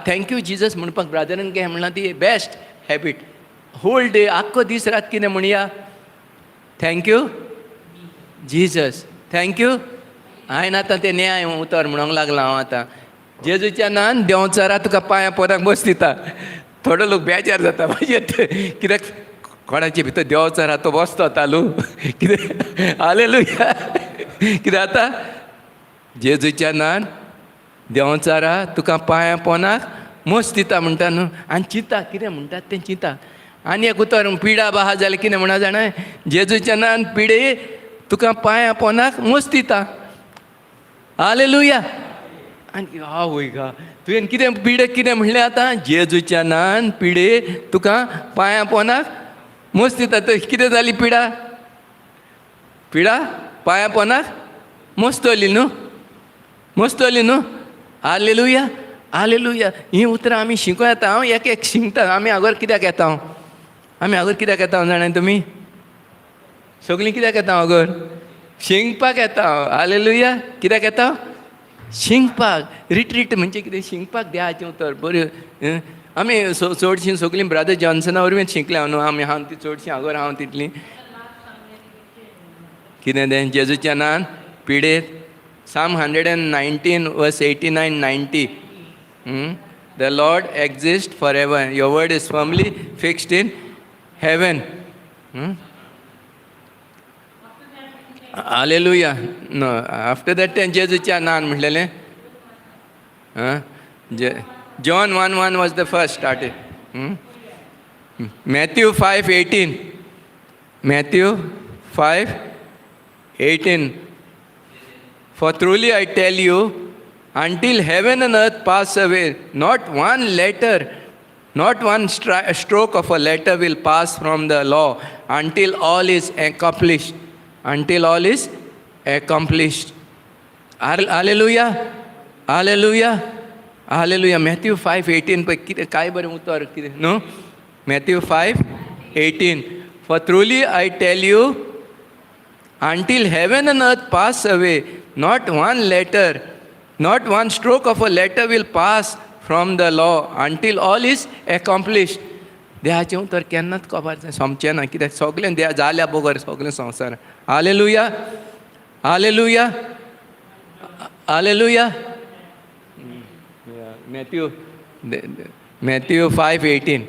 थँक्यू जिजस म्हणपाक ब्रादरान कितें म्हणलां ती बेस्ट हॅबीट होल डे आख्खो दीस रात कितें म्हणया थँक्यू जिजस थँक्यू हांवें आतां तें न्याय उतर म्हणूंक लागलां हांव आतां जेजूच्या नांवान देंवचारा तुका पांयां पोंदाक बस दिता थोडो लोक बेजार जाता कित्याक कोणाचे भितर देंवचारा तो बसतो तालू कितें हालेलुया कितें जाता जेजूच्या नांवान देंवचारा तुका पांयां पोंदाक मस दिता म्हणटा न्हू आनी चिंता कितें म्हणटात तें चिंता आनी एक उतर पिडा बा आहा जाल्यार कितें म्हणा जाणा जेजूच्या नांवान पिडे तुका पांयां पोंदाक मस दिता हालेलुया आनी आवय गा तुवें कितें पिडे कितें म्हणलें आतां जेजूच्या नांवान पिडे तुका पांयां पोंदाक मस दिता तर कितें जाली पिडा पिडा पांयां पोंदाक मस्तली न्हू मस्तली न्हू हालेलुया हालेलुया ही उतरां आमी शिको येता हांव एक एक शिंगता आमी हागोर कित्याक येता हांव आमी हागोर कित्याक येता जाणा तुमी सगळीं कित्याक येता हागोर शिंगपाक येता हांव हालेलुया कित्याक येता शिंगपाक रिट्रीट म्हणजे कितें शिंगपाक देहाचें उतर बऱ्यो आमी चडशीं सगळीं ब्रादर जॉन्सना वरवीं शिंकल्या न्हू आमी हांव ती चडशीं हागोर हांव तितलीं कितें तें जेजूच्या नांवान पिडेत Psalm 119 verse 89, 90 The Lord exists forever. Your word is firmly fixed in heaven. Hallelujah. No, after that ten जेजूच्या नांवान म्हणलेलें John 1:1 was the first started. Matthew 5:18 Matthew 5:18 For truly I tell you, until heaven and earth pass away, not one letter, not one stroke of a letter will pass from the law until all is accomplished. Until all is accomplished. Hallelujah. Hallelujah. Hallelujah. Matthew 5:18 पर कितें काय बरें उतर कितें न्हू Matthew 5:18 For truly I tell you, until heaven and earth pass away, not one letter, not one stroke of a letter will pass from the law until all is accomplished. देहाचें उतर केन्नाच खबर जाय सोमचें ना कित्याक सगळें देहा जाल्या बगर सगळें संवसार hallelujah hallelujah hallelujah Matthew 5:18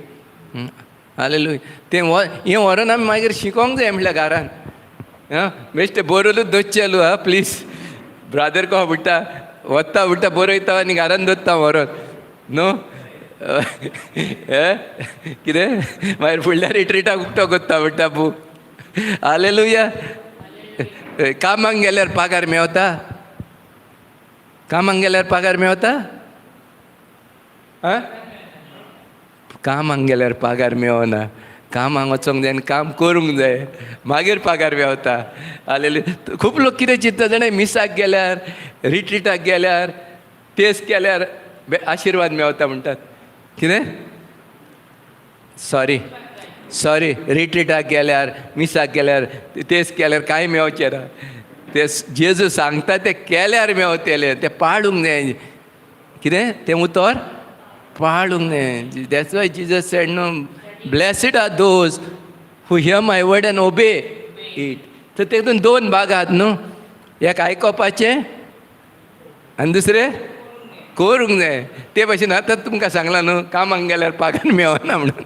hallelujah तें हें व्हरोन आमी मागीर शिकोंक जाय म्हटल्या घरान बेश्टें बरोवरूच दोतचेलू हा प्लीज ब्रादर को म्हणटा वता म्हणटा बरयता आनी घरान दवरता व्हरोन न्हू कितें मागीर फुडल्या रिट्रिटाक उक्तो कोत्ता म्हणटा बूक हालेलुया कामाक गेल्यार पागार मेवता कामाक गेल्यार पगार मेवता? आं? कामाक गेल्यार पगार मेवना. कामाक वचोंक जाय आनी काम करूंक जाय, मागीर पगार मेवता. खूब लोक कितें चिंतता जाणां, मिसाक गेल्यार, रिट्रीटाक गेल्यार, टेस्ट केल्यार आशिर्वाद मेवता म्हणटात. कितें? सॉरी रिट्रीटाक गेल्यार, मिसाक गेल्यार, टेस्ट केल्यार कांय मेवचें ना. ते जेजू सांगता तें केल्यार मेवतलें, तें पाळूंक जाय. कितें तें उतर? पाळूंक जाय. दॅट्स वाय जीजस सेड न्हू, blessed are those who hear my word and obey it. तर तेतून 2 भाग आहात न्हू. एक आयकोपाचें आनी दुसरें करूंक जाय. ते भाशेन आतां तुमकां सांगलां न्हू, कामाक गेल्यार पगार मेवना म्हणून.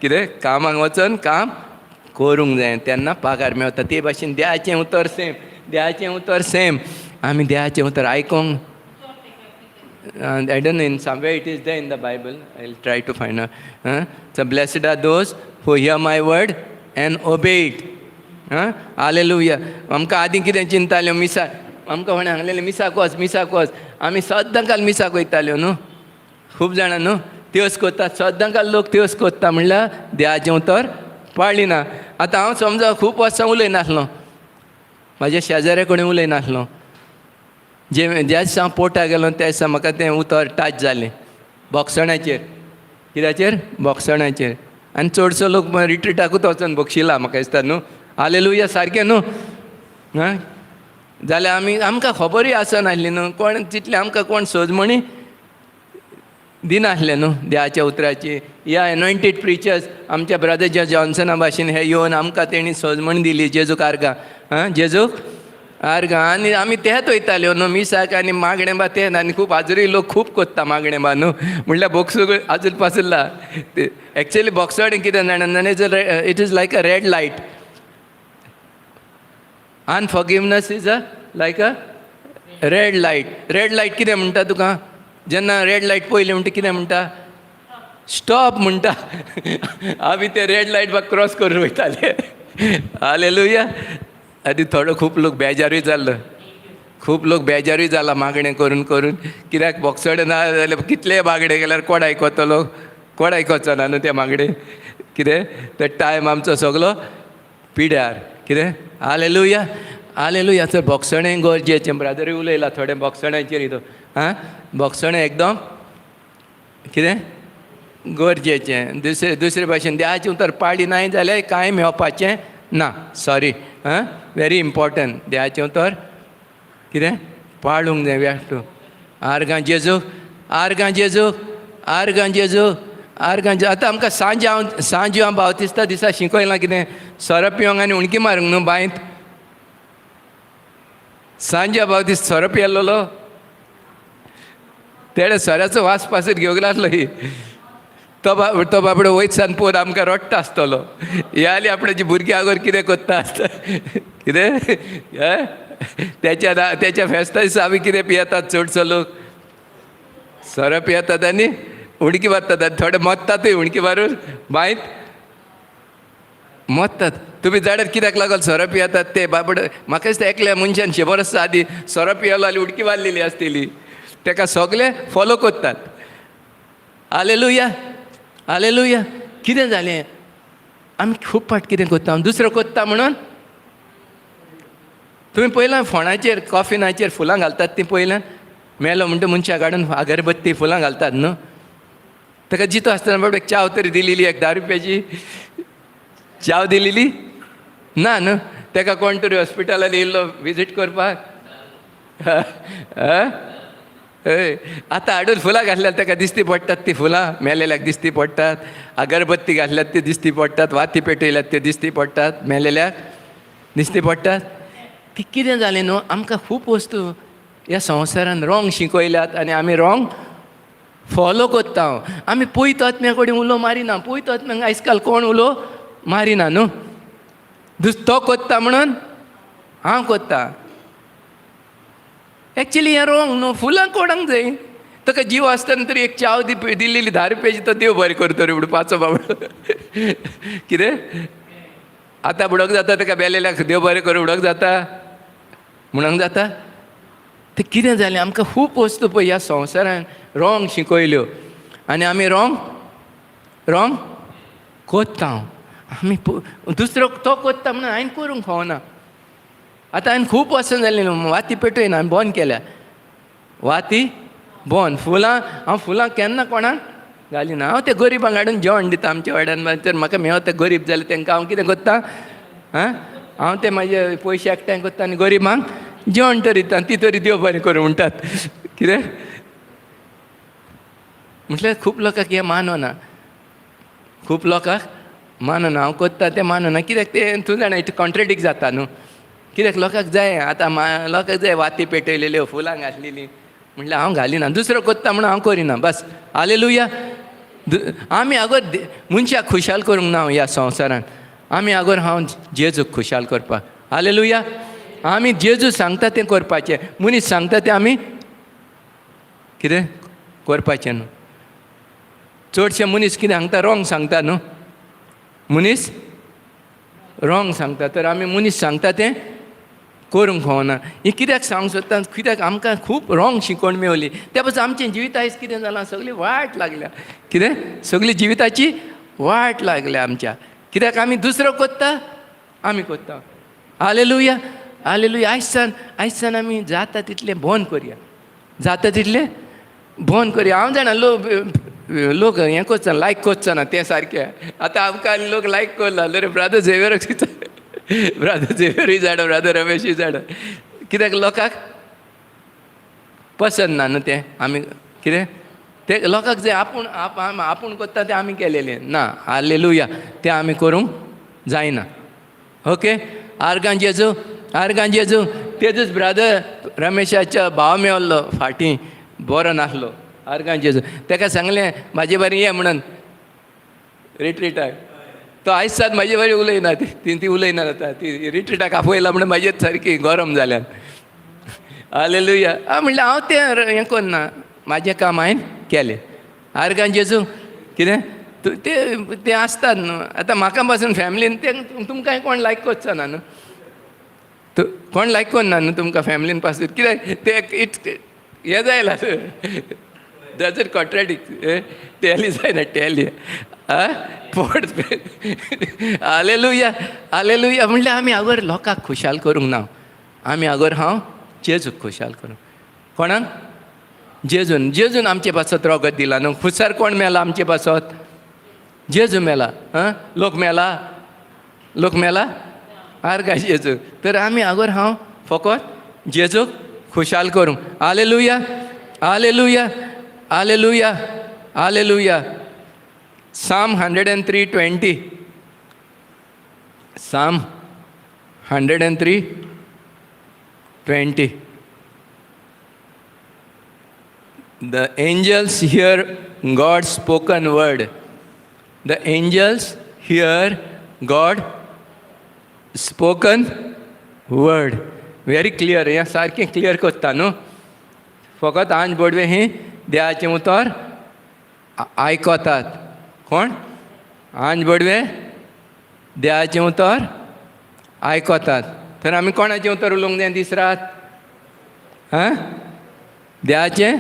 कितें? कामाक वचोन काम करूंक जाय, तेन्ना पगार मेवता. ते भाशेन देवाचें उतर सेम. देवाचें उतर सेम. आमी देवाचें उतर आयकोंक. I don't know, in somewhere it is there in the Bible. I'll try to find out. So blessed are those who hear my word and obey it. Hallelujah. आमकां आदीं कितें चिंताल्यो, मिसाक. आमकां कोणें सांगलेलें मिसाक वच. आमी सद्दां काल मिसाक वयताल्यो न्हू. खूब जाणां न्हू त्योच कोत्तात. सद्दां काल लोक त्योच कोत्ता म्हणल्यार देवाचें उतर पाळिना. आतां हांव समजा खूब वर्सां उलयनासलो, म्हाज्या शेजाऱ्या कोणें उलयनासलो. ज्या दिसा हांव पोर्टाक गेलो त्या दिसा म्हाका तें उतर टच जालें बोगसणाचेर. कित्याचेर? बोगसणाचेर. आनी चडसो लोक रिट्रीटाकूच वचोन बोगशिला म्हाका दिसता न्हू. हालेलुया, सारकें न्हू. जाल्यार आमकां खबरूय आसनासली न्हू. कोण तितलें आमकां कोण सोजमणी दिनासलें न्हू देवाच्या उतराची. ह्या एनॉयंटेड प्रिचर्स आमच्या ब्रदर जॉन्सना भाशेन हे येवन आमकां तेणी सोजमणी दिली जेजूक आर्गां. जेजूक आर्गां. आनी आमी तेंच वयताल्यो न्हू मिसाक आनी मागणें बा तें. आनी खूब आजुनूय लोक खूब कोत्ता मागणें बा न्हू. म्हणल्यार बोक्सूक आजून पासुल्ला. एक्चुअली बोक्सोडें कितें जाणा, it is like a red light. Unforgiveness is like a red light. Red light कितें म्हणटा तुका? जेन्ना रेड लायट पयली म्हणटा कितें म्हणटा? स्टॉप म्हणटा. आमी ते रेड लायट बाग क्रॉस करून वयताले. हालेलुया. आनी थोडो खूब लोक बेजारूय जाल्लो. खूब लोक बेजारूय जाला मागणें करून करून. कित्याक बोक्सोडे ना जाल्यार कितलेय मागणें गेल्यार कोण आयकोतलो? कोण आयकोचो ना न्हू ते मागणें. कितें? तो टायम आमचो सगलो पिड्यार. कितें? हालेलुया. हालेलुया. तर बोगसणें गरजेचें. ब्रदरूय उलयला थोडें बोगसणाचेर हितून. बोगसणें एकदम कितें गरजेचें. दुसरे भाशेन देवाचें उतर पाळी नाय जाल्यार कांय मेवपाचें ना. सॉरी. Very important. देवाचें उतर कितें पाळूंक जाय. We have to. आर्गां जेजूक, आर्गां जेजूक, आर्गां जेजूक, आर्गां. आतां आमकां सांज हांव बावतिस्ता दिसा शिकयलां कितें? सोरो पिवंक आनी उणकी मारूंक न्हू बांयत. सांज बावतिस्त सोरो पियेल्लो. तेडे सोऱ्याचो वास पासून घेवंक लागलो ही. तो बाबडो वयत सान पळोवन आमकां रडटा आसतलो. हे जाल्यार आपणाची भुरगीं आगोर कितें कोत्ता आसता? कितें? तेच्या फेस्ता दिसा आमी कितें पियेतात? चडसो लोक सोरो पियेतात आनी उणकी मारतात. आनी थोडे मोत्तातूय उणकी मारून बांयत मोत्तात. तुमी जाणात कित्याक लागून सोरो पियेतात ते? बाबडो म्हाका दिसता एकल्या मनशान 100 वर्सां आदीं सोरो पियेलो आनी उडकी मारलेली आसतली. तेका सगळे फॉलो कोत्तात. हालेलुया. हालेलुया. कितें जालें? आमी खूब फाट कितें कोत्ता? दुसरो कोत्ता म्हणून. तुमी पयलां फोंडाचेर कॉफिनाचेर फुलां घालतात तीं पयलां? मेलो म्हणटा मनशाक काडून अगरबत्ती फुलां घालतात न्हू. ताका जितो आसतना बाबडे चाव तरी दिलेली, एक 10 रुपयाची चाव दिलेली ना न्हू. ताका कोण तरी हॉस्पिटलान येयल्लो विजीट करपाक. आतां हाडून फुलां घातल्यार ताका दिश्टी पडटात तीं फुलां. मेलेल्याक दिश्टी पडटात. अगरबत्ती घातल्यात ती दिश्टी पडटात. वाती पेटयल्यात ते दिश्टी पडटात. मेलेल्याक दिश्टी पडटात. ती कितें जालें न्हू, आमकां खूब वस्तू ह्या संवसारान रॉंग शिकयल्यात आनी आमी रॉंग फॉलो कोत्ता. आमी पयत आत्म्या कडेन उलो मारिना. पयत आत्म्यांक आयज काल कोण उलो मारिना न्हू. तो कोत्ता म्हणून हांव कोत्ता. एक्चुली हें रॉंग न्हू. फुलां कोणाक जाय? ताका जीव आसतना तरी एक चाव दिल्ली 10 रुपयाची तो देव बरें करता तरी उडपाचो बाबडो. कितें? आतां बुडोवंक जाता ताका बेलेल्याक देव बरें करून उडोवंक जाता म्हणूंक जाता? तें कितें जालें, आमकां खूब वस्तू पळय ह्या संवसारान रॉंग शिकयल्यो आनी आमी रॉंग कोत्ता. आमी दुसरो तो कोत्ता म्हणून हांवें करूंक फावना. आतां हांवें खूब वर्सां जालीं न्हू, वाती पेटयना, हांवें बंद केल्या. वाती बंद. हांव फुलां केन्ना कोणाक घालिना. हांव ते गरिबांक हाडून जेवण दिता आमच्या वाड्यान. तर म्हाका मेळत ते गरीब जाले तांकां हांव कितें कोत्ता, हांव ते म्हाजे पयशे एकठांय कोत्ता आनी गरिबांक जेवण तरी दिता. ती तरी देव बरें करूं म्हणटात. कितें म्हटल्यार खूब लोकांक हें मानना. खूब लोकांक मानना. हांव कोत्ता तें मानना. कित्याक तें तूं जाणा कॉन्ट्रेडिक्ट जाता न्हू. कित्याक लोकांक जाय, आतां लोकांक जाय वाती पेटयलेल्यो, फुलां घातलेलीं. म्हटल्यार हांव घालिना. दुसरो कोत्ता म्हणून हांव करिना. बस. हालेलुया. आमी आगोर मनशाक खुशाल करूंक ना ह्या संवसारान. आमी आगोर हांव जेजूक खुशाल करपाक. हालेलुया. आमी जेजू सांगता तें करपाचें. मनीस सांगता तें आमी कितें करपाचें न्हू. चडशे मनीस कितें सांगता, रॉंग सांगता न्हू. मनीस रॉंग सांगता. तर आमी मनीस सांगता तें करूंक फावना. ही कित्याक सांगूंक सोदता, कित्याक आमकां खूब रॉंग शिकवण मेवली. त्या पासून आमचें जिवीत आयज कितें जालां, सगळी वाट लागल्या. कितें सगळी जिविताची वाट लागल्या आमच्या. कित्याक आमी दुसरो कोत्ता, आमी कोत्ता. हालेलुया. हालेलुया. आयज सान आमी जाता तितलें बंद करया. जाता तितलें बंद करया. हांव जाणा लोक हें कोत्ता, लायक कोत्ता ना तें सारकें. आतां आमकां लोक लायक करला जाल्यार ब्रादर झेवियर ब्रादर झेवियरूय झाडा, ब्रादर रमेशूय झाडा. कित्याक लोकांक पसंद ना न्हू तें. आमी कितें तें लोकांक जें आपूण कोत्ता तें आमी केलेलें ना. हालेलुया. तें आमी करूंक जायना. ओके. आर्गां जेजू तेजूच ब्रादर रमेशाच्या भाव मेवल्लो फाटीं, बरो नासलो. आर्गां जेजू ताका सांगलें म्हाजे बारी ये म्हणून रिट्रिटाक. तो आयज सात म्हाजे बारी उलयना. ती उलयना जाता. ती रिट्रिटाक आपयला म्हणून म्हाजेच सारकी गरम जाल्यान. हालेलुया. म्हणल्यार हांव तें हें करना. म्हाजें काम हांवें केलें. आर्गां जेजू कितें तें आसतात न्हू. आतां म्हाका पासून फॅमिलीन तें तुमकां कोण लायक करचो ना न्हू. कोण लायक करना न्हू तुमकां फॅमिलीन पासून. कित्याक तें हें जायला डजंट कॉन्ट्रेडिक्ट. टेली जायना टेली. पोट हालेलुया. हालेलुया. म्हणल्यार आमी आगोर लोकांक खुशाल करूंक ना. आमी आगोर हांव जेजूक खुशाल करूंक. कोणाक? जेजून आमचे पासत रोगत दिला न्हू. खुशार कोण मेला आमचे पासत? जेजू मेला. लोक मेला आर्गां जेजू. तर आमी आगोर हांव फकत जेजूक खुशाल करूंक. Hallelujah. Hallelujah. Hallelujah. Hallelujah. Psalm 103:20. Psalm 103:20. The angels hear God's spoken word. The angels hear God spoken word. Very clear. हें सारकें क्लियर कोत्ता न्हू. फकत आंज बोडवे ही देवाचें उतर आयकतात. कोण? आंज बोडवे देवाचें उतर आयकतात. तर आमी कोणाचें उतर उलोवंक जाय दीस रात? देवाचें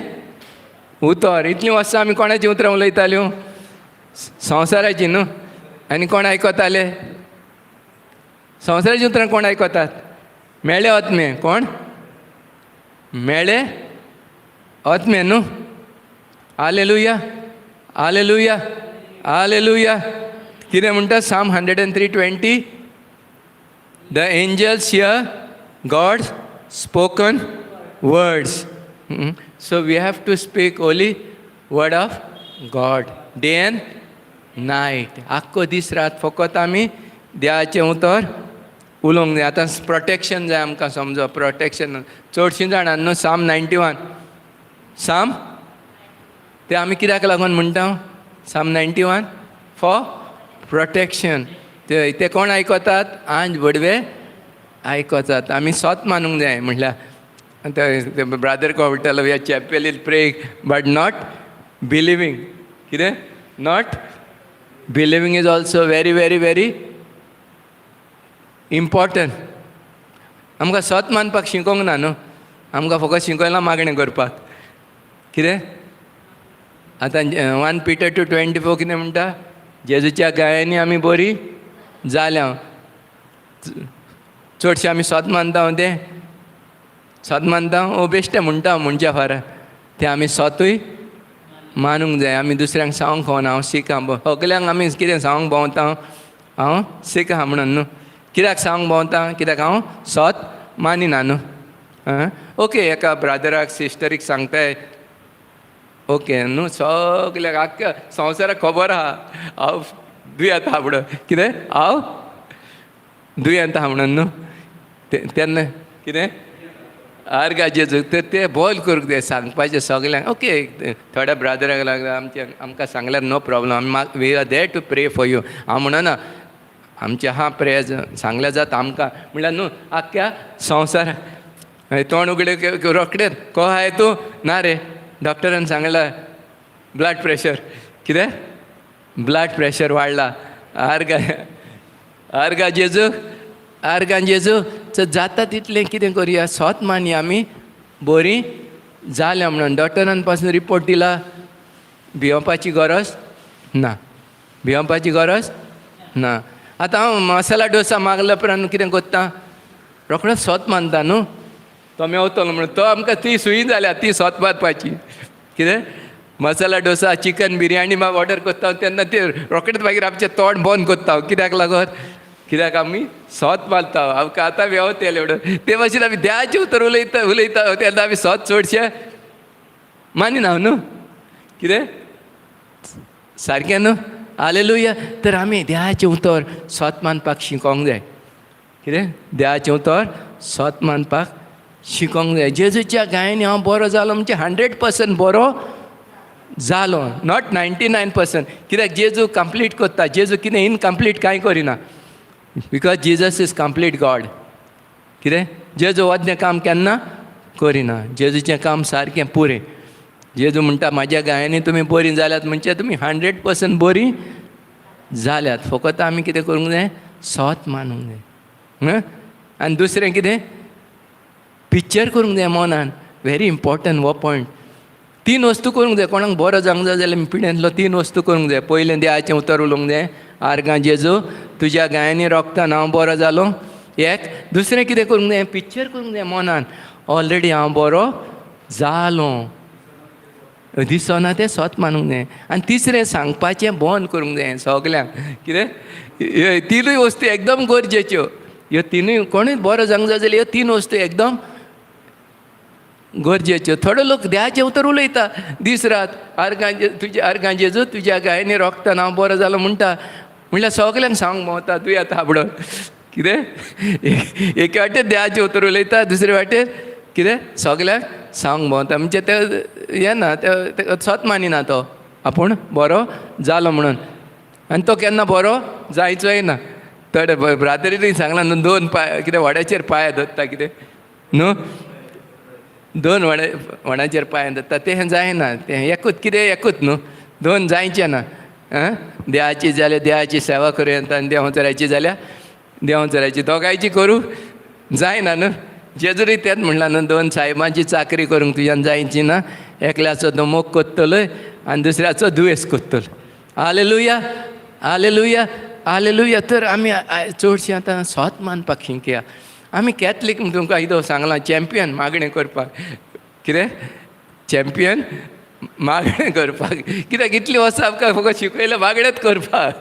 उतर. इतलीं वर्सां आमी कोणाचीं उतरां उलयताल्यो? संवसाराचीं न्हू. आनी कोण आयकताले? संवसाराचीं उतरां कोण आयकतात? मेळे आत्मे. कोण? मेळे आत्मे न्हू. हालेलुया. हालेलुया. हालेलुया. कितें म्हणटा Psalm 103:20? The angels hear God's spoken words. So we have to speak only word of God day and night. आख्खो दीस रात फकत आमी देवाचें उतर उलोवंक जाय. आतां प्रोटेक्शन जाय आमकां. समजो प्रोटेक्शन चडशीं जाणां न्हू Psalm 91. Psalm तें आमी कित्याक लागून म्हणटा Psalm 91? For protection. ते कोण आयकतात? आंज बडवे आयकतात. आमी सोत मानूंक जाय. म्हटल्यार ब्रादर को म्हणटालो we are chapel is praying but not believing. कितें? Not believing is also very very very important. आमकां सोत मानपाक शिकोवंक ना न्हू. आमकां फकत शिकयलां मागणें करपाक. कितें आतां 1 Peter 2:24 कितें म्हणटा, जेजूच्या गायांनी आमी बरी जाल्या. चडशे आमी स्वत मानता तें स्वत मानता बेश्टें म्हणटा म्हणच्या फार तें आमी स्वतूय मानूंक जाय. आमी दुसऱ्यांक सांगूंक खोना हांव सीख आहा, सगल्यांक आमी कितें सांगूंक भोंवता हांव सीख आहा म्हणून न्हू. कित्याक सांगूंक भोंवता, कित्याक हांव स्वत मानिना न्हू. ओके, एका ब्रादराक सिस्टरीक सांगताय ओके न्हू, सगल्याक आख्ख्या संवसाराक खबर आहा हांव दुयेंत आहा म्हणून. कितें हांव दुयेंत आहा म्हणून न्हू. तेन्ना कितें आर्गा जेजू तर ते बोल करूंक जाय सांगपाचें सगल्यांक. ओके, थोड्या ब्रादराक लागला आमकां सांगल्यार नो प्रॉब्लम, आमी वी आर देर टू प्रे फॉर यू. हांव म्हणना आमचे आहा प्रे सांगल्यार जाता आमकां म्हणल्यार न्हू आख्ख्या संवसाराक. तोंड उगडे रोखडेच को आहाय तूं, ना रे डॉक्टरान सांगलां ब्लड प्रेशर, कितें ब्लड प्रेशर वाडला. आर्गा जेजू आर्गान जेजू जाता तितलें कितें करुया, स्वत मानया आमी बरीं जाल्या म्हणून. डॉक्टरान पासून रिपोर्ट दिला, भिवपाची गरज ना, भिवपाची गरज ना. आतां हांव मसाला डोसा मागल्या उपरांत कितें कोत्ता, रोखडोच स्वत मानता न्हू तो मेवतलो म्हणून. तो आमकां ती सुई जाल्या ती स्वत मानपाची. कितें मसाला डोसा चिकन बिरयानी ऑर्डर कोत्ता तेन्ना ते रोखडेच मागीर आमचें तोंड बंद कोत्ता. कित्याक लागोन, कित्याक आमी स्वत मानता. आमकां आतां वेवत येयले म्हणून ते भाशेन आमी देवाचें उतर उलयता तेन्ना आमी स्वत चडशे मानिना न्हू. कितें सारकें न्हू. हालेलुया. तर आमी देवाचें उतर स्वत मानपाक शिकोंक जाय. कितें देवाचें उतर स्वत मानपाक शिकोंक जाय. जेजूच्या गायांनी हांव बरो जालो म्हणजे 100% बरो जालो, नॉट 99%. कित्याक जेजू कंप्लीट कोत्ता. जेजू कितें इनकम्प्लीट कांय करिना, because Jesus is complete God. कितें जेजू वदनें काम केन्ना करिना, जेजूचें काम सारकें पुरें. जेजू म्हणटा म्हाज्या गायांनी तुमी बरीं जाल्यात म्हणजे तुमी 100% बरीं जाल्यात. फकत आमी कितें करूंक जाय, स्वत मानूंक जाय. आनी दुसरें कितें पिक्चर करूंक जाय मनान. व्हेरी इम्पॉर्टंट हो पॉयंट. 3 वस्तू करूंक जाय. कोणाक बरो जावंक जाय जाल्यार पिड्यांतलो 3 वस्तू करूंक जाय. पयलें देवाचें उतर उलोवंक जाय, आर्गां जेजू तुज्या गायांनी रोगतान हांव बरो जालो. एक दुसरें कितें करूंक जाय, पिक्चर करूंक जाय मनान, ऑलरेडी हांव बरो जालो. दिसना तें स्वत मानूंक जाय. आनी तिसरें सांगपाचें बंद करूंक जाय सगल्यांक. कितें ह्यो 3 वस्तू एकदम गरजेच्यो. ह्यो 3 कोणूय बरो जावंक जाय जाल्यार ह्यो 3 वस्तू एकदम गरजेच्यो. थोडे लोक देवाचें उतर उलयता दीस रात, आर्गां जेजू तुज्या गायांनी रोगतान हांव बरो जालो म्हणटा म्हणल्यार सगल्यांक सांगूंक भोंवता दुयेंत आहा म्हणून. कितें एके वाटेन देवाचें उतर उलयता, दुसरे वाटेन कितें सगल्यांक सांगूंक भोंवता. म्हणजे ते हें ना, ते स्वत मानिना तो आपूण बरो जालो म्हणून. आनी तो केन्ना बरो जायचोय ना. थोडे ब्रादरीनय सांगलां न्हू, 2 पांय कितें व्हड्याचेर पांय धरता, कितें न्हू 2 व्हडाचेर पांय धरता तें जायना. तें एकूच कितें एकूच न्हू, 2 जायचें ना. देवाची जाल्यार देवाची सेवा करूं येता, आनी देंवचाराची जाल्यार देंवचाराची, दोगांयची करूं जायना न्हू. जेजूय तेंच म्हणलां न्हू, 2 सायबांची चाकरी करूंक तुज्यान जायची ना. एकल्याचो तो मोग कोत्तलो आनी दुसऱ्याचो दुयेंस कोत्तलो. Hallelujah hallelujah hallelujah. तर आमी चडशीं आतां स्वत मानपाक शिकया. आमी कॅथलीक तुमकां इदो सांगलां चॅम्पियन मागणें करपाक. कितें चॅम्पियन मागणें करपाक. कित्याक इतलीं वर्सां आमकां फकत शिकयलें मागणेंच करपाक.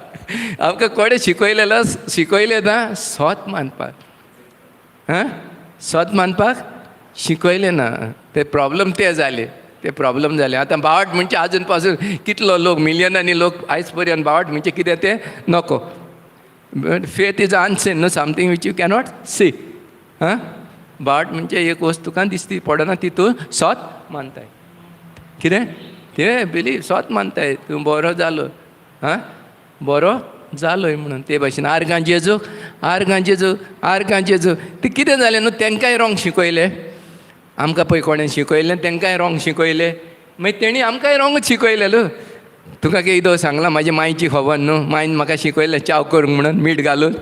आमकां कोणें शिकयलें ना स्वत मानपाक. स्वत मानपाक शिकयलें ना. ते प्रॉब्लम ते जाले, ते प्रॉब्लम जाले. आतां बावट म्हणजे आजून पासून कितलो लोक, मिलियनांनी लोक आयज पर्यंत बावट म्हणजे कितें तें नको. फेथ इज अनसीन न्हू, something which you cannot see. बावट म्हणजे एक वस्त तुका दिसती पडना, ती तूं स्वत मानताय. कितें तें बिलीव स्वत मानताय तूं बरो जालो, बरो जालोय म्हणून. ते भाशेन आर्गां जेजू आर्गां जेजू आर्गां जेजू. तें कितें जालें न्हू, तेंकांय रॉंग शिकयलें. आमकां पळय कोणें शिकयलें तेंकांय रॉंग शिकयलें, मागीर तेणी आमकांय रॉंगच शिकयलें. तुका कितें सांगलां, म्हाजी मांयची खबर न्हू, मांयन म्हाका शिकयलें च्या करूंक म्हणून मीठ घालून.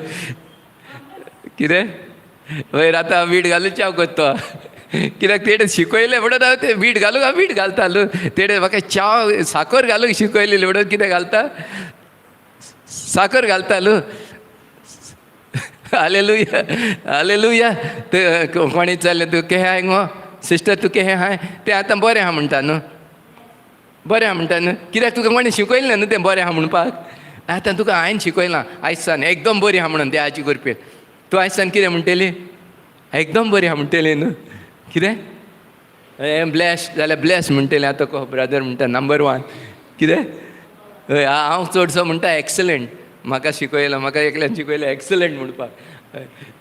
कितें वयर आतां मीठ घालून च्या करता. कित्याक तेणे शिकयलें म्हणून हांव तें मीठ घालूंक हांव मीठ घालतालो. तेणे म्हाका च्या साखर घालूंक शिकयलेली म्हणून कितें घालता, साखर घालतालो. Hallelujah hallelujah. ते कोणी चल्लें तूं केहें आहाय गो सिस्टर, तूं केहें आहाय? तें आतां बरें आहा म्हणटा न्हू, बरें आहा म्हणटा न्हू. कित्याक तुका कोणें शिकयलें न्हू तें बरें आहा म्हणपाक. आतां तुका हांवें शिकयलां आयज सान एकदम बरी आहा म्हणून देवाची कृपेन. तूं आयज सान कितें म्हणटली? एकदम बरी आहा म्हणटली न्हू. कितें ब्लॅश जाल्यार ब्लॅस म्हणटलें. आतां को ब्रदर म्हणटा नंबर 1. कितें हांव चडसो म्हणटा एक्सलंट. म्हाका शिकयलां, म्हाका एकल्यान शिकयलें एक्सलंट म्हणपाक.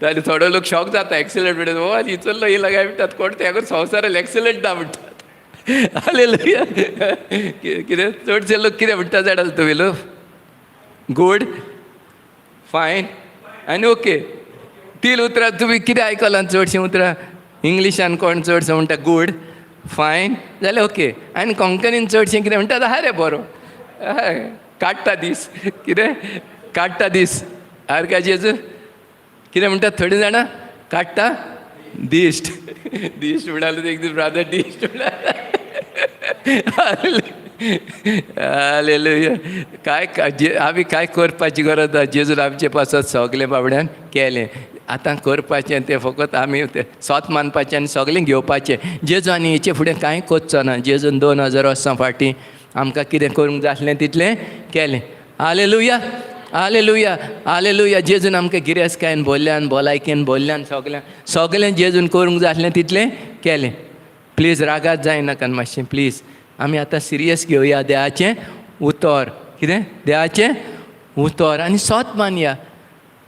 जाल्यार थोडो लोक शॉक जाता एक्सलंट म्हणटा. ओ ही चल्लो ही लगाय म्हणटात कोण तें संवसारान एक्सलंट ना म्हणटात. हालेलुया. कितें चडशे लोक कितें म्हणटा जाणा तुवेलो? गूड, फायन आनी ओके. 3 उतरां तुमी कितें आयकलां? चडशीं उतरां इंग्लिशान कोण चडसो म्हणटा गूड, फायन जाल्यार ओके. आनी कोंकणीन चडशें कितें म्हणटा? आहा रे बरो, काडटा दीस. कितें काडटा दीस? आरका जेजू कितें म्हणटात थोडीं जाणां? काडटा दिश्ट. दिश्ट म्हणालो एक दीस ब्रादर दिश्ट म्हणाला. हालेलुया. काय आमी काय करपाची गरज ना. जेजून आमचे पासत सगलें बाबड्यान केलें. आतां करपाचें तें फकत आमी स्वत मानपाचें आनी सगलें घेवपाचें. जेजू आनी हेचे फुडें कांय कोचचो ना. जेजून 2000 वर्सां फाटीं आमकां कितें करूंक जाय आसलें तितलें केलें. Hallelujah hallelujah hallelujah. जेजून आमकां गिरेस्तकायेन भरल्यान, भलायकेन भरल्यान, सगलें जेजून करूंक जाय आसलें तितलें केलें. प्लीज रागात जायनाका मातशें प्लीज. आमी आतां सिरियस घेवया देवाचें उतर. कितें? देवाचें उतर आनी सोत मानया.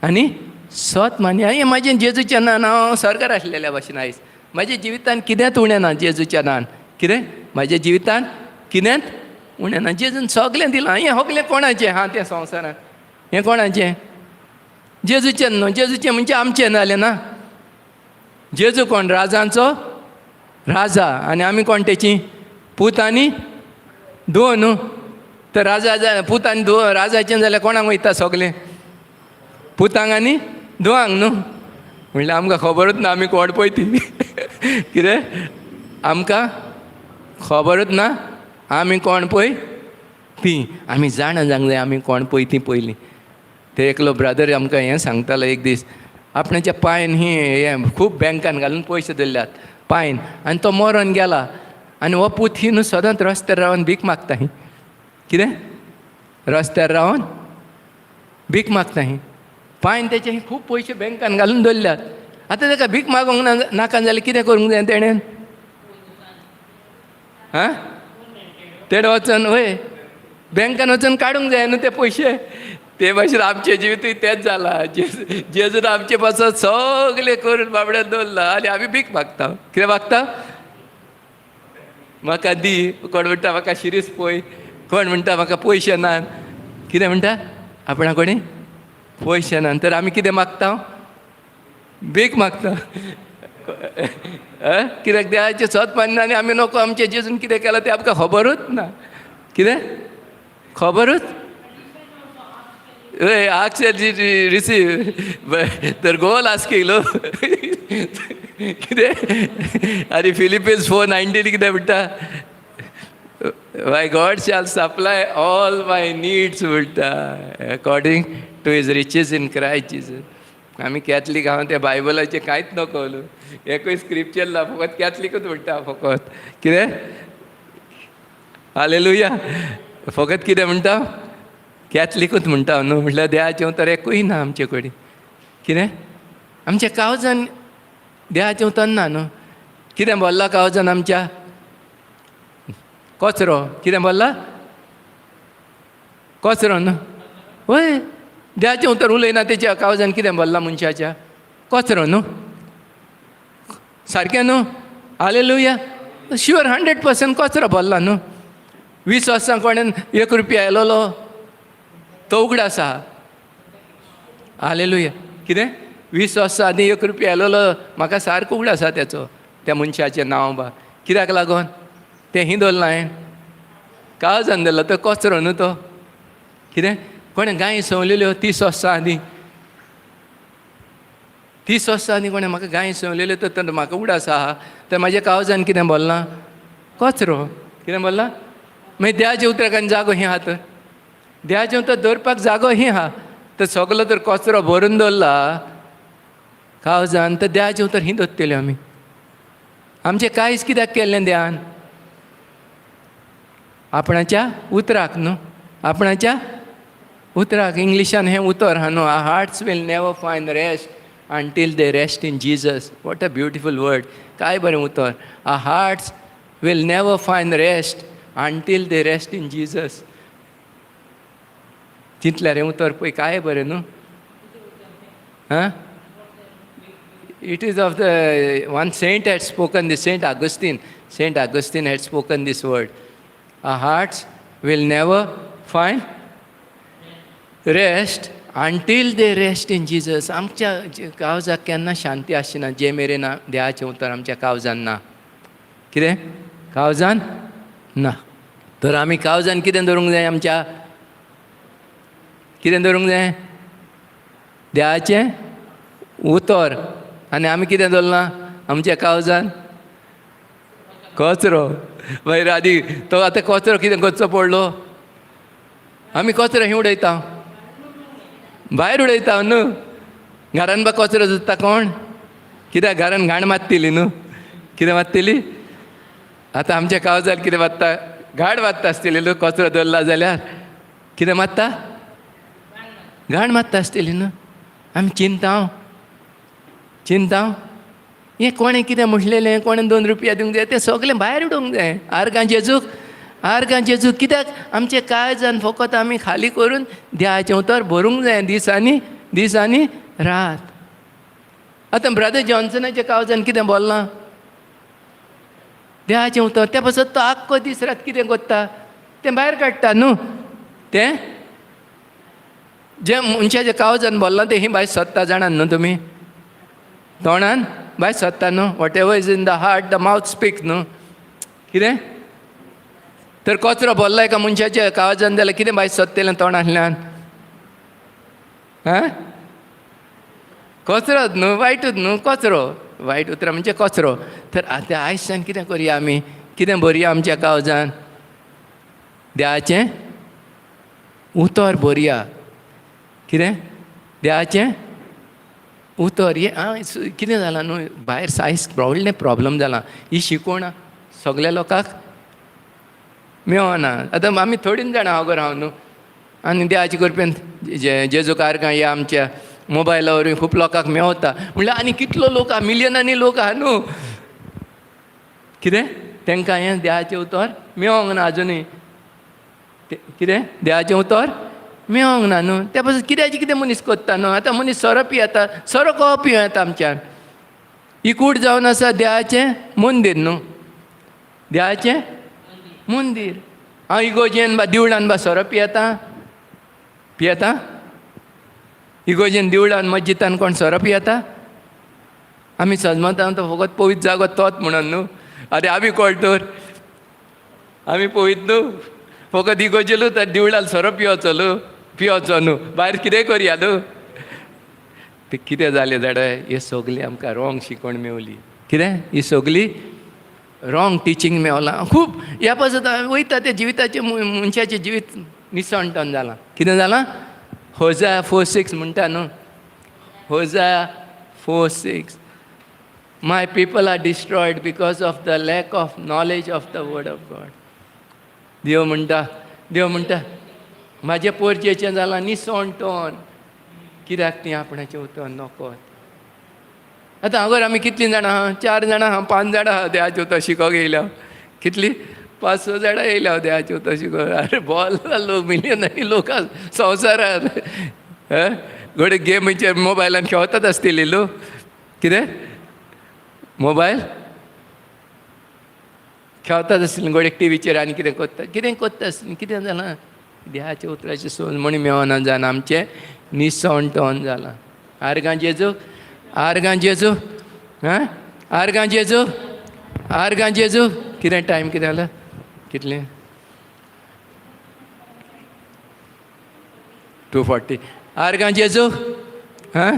आनी सोत मानया. हें म्हाजें जेजूच्या नांवान हांव स्वर्गार आसलेल्या भाशेन आयज म्हाज्या जिवितान कितेंच उणें ना जेजूच्या नांवान. कितें? म्हाज्या जिवितान कितेंच उणें ना. जेजून सगलें दिलां. हें सगलें कोणाचें आहा तें संवसारान? हें कोणाचें? जेजूचें न्हू. जेजूचें म्हणजे आमचें जालें ना. जेजू कोण? राजांचो राजा आनी आमी कोण तेची पूत आनी धुव न्हू. तर राजा पूत आनी धुव राजाचें जाल्यार कोणाक वयता सगलें? पुतांक आनी धुवांक न्हू. म्हणल्यार आमकां खबरूच ना आमी कोण पळय ती. कितें? आमकां खबरूच ना आमी कोण पळय ती. आमी जाणा जावंक जाय आमी कोण पळय ती पयलीं. ते एकलो ब्रदर आमकां हें सांगतालो एक दीस. आपणाच्या पांयन हें खूब बँकान घालून पयशे दवरल्यात पांयन. आनी तो मरोन गेला. आनी हो पूत ही न्हू सदांच रस्त्यार रावन भीक मागता. ही कितें? रस्त्यार रावन भीक मागता. ही पांयन तेचे खूब पयशे बँकान घालून दवरल्यात. आतां ताका भीक मागोंक नाका जाल्यार कितें करूंक जाय तेणेन? हां तेणें वचून वय बँकान वचून काडूंक जाय न्हू ते पयशे. ते भाशेन आमचें जिवितूय तेंच जालां. जेजून आमचे पासत सगलें करून बाबड्यान दवरलां आनी आमी भीक मागता. कितें मागता? म्हाका दी. कोण म्हणटा म्हाका शिरीस पळय. कोण म्हणटा म्हाका पयशे नात. कितें म्हणटा? आपणा कोणी पयशे ना. तर आमी कितें मागता? भीक मागता. कित्याक देवाचें सत मानना आनी आमी नको. आमचें जेजून कितें केलां तें आमकां खबरूच ना. कितें खबरूच? आक्स रिसीव तर गोल आस्किलो. कितें? आनी फिलिपिन्स 4:19 कितें म्हणटा? My God shall supply all my needs म्हणटा according to his riches in Christ Jesus. आमी कॅथलीक हांव त्या बायबलाचें कांयच नकळो. एकूय स्क्रिप्चर ना. फकत कॅथलीकूच म्हणटा फकत. कितें? हालेलुया. फकत कितें म्हणटा? कॅथलीकूच म्हणटा न्हू. म्हटल्यार देवाचें उतर एकूय ना आमचे कडेन. कितें? आमच्या काळजान देवाचें उतर ना न्हू. कितें बोल्ला काळजान आमच्या? कचरो. कितें बोल्ला? कचरो न्हू. वय देवाचें उतर उलयना तेच्या काळजान कितें बोल्ला मनशाच्या? कचरो न्हू. सारकें न्हू. हालेलुया. शुअर 100% कचरो बोल्ला न्हू. 20 वर्सां कोणेन 1 रुपया येयलोलो तो उगडा आसा. हालेलुया. कितें? 20 वर्सां आदी 1 रुपया येयलोलो म्हाका सारको उगडा आसा तेचो. त्या मनशाचें नांव बा. कित्याक लागोन? तें ही दवरलां हांवें. काळजान दवरला. तो कचरो न्हू तो. कितें? कोणें गायी सवलेल्यो 30 वर्सां आदी. 30 वर्सां आनी कोणें म्हाका गाय सवलेल्यो तर म्हाका उडास आहा तर म्हाज्या काळजान कितें बोल्लां? कचरो. कितें बोल्लां? मागीर देवाच्या उतराकान जागो ही आहा तर देवाच्या उतर दवरपाक जागो ही आहा तर सगलो तर कचरो भरून दवरला काळजान तर देवाच्या उतर ही दवरतल्यो आमी. आमचें कांयच कित्याक केल्लें देवान? आपणाच्या उतराक न्हू, आपणाच्या उतराक. इंग्लिशान हें उतर आहा न्हू, our hearts will never find rest until they rest in Jesus. What a beautiful word. काय बरें उतर. Our hearts will never find rest until they rest in Jesus. चिंतल्यार हें उतर पळय काय बरें न्हू. हां, it is of the one saint had spoken this, Saint Augustine had spoken this word. Our hearts will never find rest until they rest in Jesus. आमच्या काळजाक केन्ना शांती आसना जे मेरेन देवाचें उतर आमच्या काळजान ना. कितें? काळजान ना. तर आमी काळजान कितें दवरूंक जाय? आमच्या कितें दवरूंक जाय? देवाचें उतर. आनी आमी कितें दवरलां आमच्या काळजान? कचरो. मागीर आदी तो आतां कचरो कितें करचो पडलो? आमी कचरो ही उडयता, भायर उडयता न्हू. घरान बा कचरो जुत्ता कोण? कित्याक घरान घाण मात्तिली न्हू. कितें मात्तिली? आतां आमच्या काळजान कितें मात्ता? घाण मात्ता आसतली न्हू. कचरो दवरला जाल्यार कितें मात्ता? घाण मात्ता आसतली न्हू. आमी चिंता हें कोणें कितें म्हटलेलें, कोणें 2 रुपया दिवंक जाय तें सगलें भायर उडोवंक जाय. आर्गां जेजूक कित्याक आमचें काळजान फकत आमी खाली करून देवाचें उतर भरूंक जाय दीस आनी रात. आतां ब्रदर जॉन्सनाच्या काळजान कितें बोल्लां? देवाचें उतर. त्या पासत तो आख्खो दीस रात कितें करता? तें भायर काडटा न्हू. तें जें मनशाच्या काळजान बोल्लां तें ही भायर सोदता जाणान न्हू तुमी. तोंडान भायर सोदता न्हू. What ever is in the heart the mouth speak न्हू. कितें? तर कचरो बोल्ला एका मनशाच्या काळजान जाल्यार कितें भायर सोदतलें तोंडांतल्यान? हां, कचरोच न्हू, वायटूच न्हू. कचरो, वायट उतरां म्हणजे कचरो. तर आतां आयजच्यान कितें करया आमी? कितें भरया आमच्या काळजान? देवाचें उतर भरया. कितें? देवाचें उतर. हें कितें जालां न्हू, भायर सायज व्हडलें प्रॉब्लम जालां. ही शिकोवण सगल्या लोकांक मेळना. आतां आमी थोडीच जाणां हांव राव न्हू. आनी देवाचे कृपेन जेजू कारकां या आमच्या मोबायला वरवीं खूब लोकांक मेवता म्हणल्यार आनी कितलो लोक आहा, मिलियनांनी लोक आहा न्हू. कितें? तांकां हें देवाचें उतर मेळोंक ना आजुनूय. कितें? देवाचें उतर मेळोंक ना न्हू. त्या पासून कित्याचें कितें मनीस कोत्ता न्हू. आतां मनीस सोरो पियेता, सोरो कहो पियो येता आमच्यान. ही कूड जावन आसा देवाचें मंदीर न्हू. देवाचें मंदीर. हांव इगोजेन बा देवळान बा सोरो पियेता इगोजेन देवळान मस्जिदान कोण सोरो पियेता? आमी सजमता तो फकत पवित्र जागो तोच म्हणून न्हू. आरे आमी कोण तर आमी पवित्र न्हू. फकत इगोजेलूच देवळान सोरो पियोचो न्हू. भायर कितें करया न्हू. तें कितें जालें जाणां, हे सगळी आमकां रॉंग शिकवण मेवली. कितें? ही सगळी रॉंग टिचींग मेवलां. खूब ह्या पासत वयता ते जिविताचें मनशाचें जिवीत निसणटन जालां. कितें जालां? होजाया 4:6 म्हणटा न्हू. Hosea 4:6 my people are destroyed because of the lack of knowledge of the word of God. देव म्हणटा म्हाजें पोरचेचें जालां निसणटोन. कित्याक ती आपणाचें उतर नोकोत. आतां हांगर आमी कितलीं जाणां आहा? 4 जाणां आहा, 5 जाणां आहा देवाचें उतर शिकोंक येयल्या. कितलीं? 5-6 जाणां येयल्या देवाचें उतर शिकोंक. अरे बोल्ला लोक, मिलियनांनी लोक संवसारान घोडे गेमीचेर मोबायलान खेळटात आसतलीं लोक. कितें? मोबायल खेळटात आसतलीं घोडे टिवीचेर आनी कितें कोत्ता आसतलीं. कितें जालां? देवाच्या उतराची सोन म्हण मेळना जावन आमचें निसणटोन जालां. आर्गां जेजू हां, आर्गां जेजू. कितें टायम कितें जालां? कितलें? 2:40. आर्गां जेजू हां,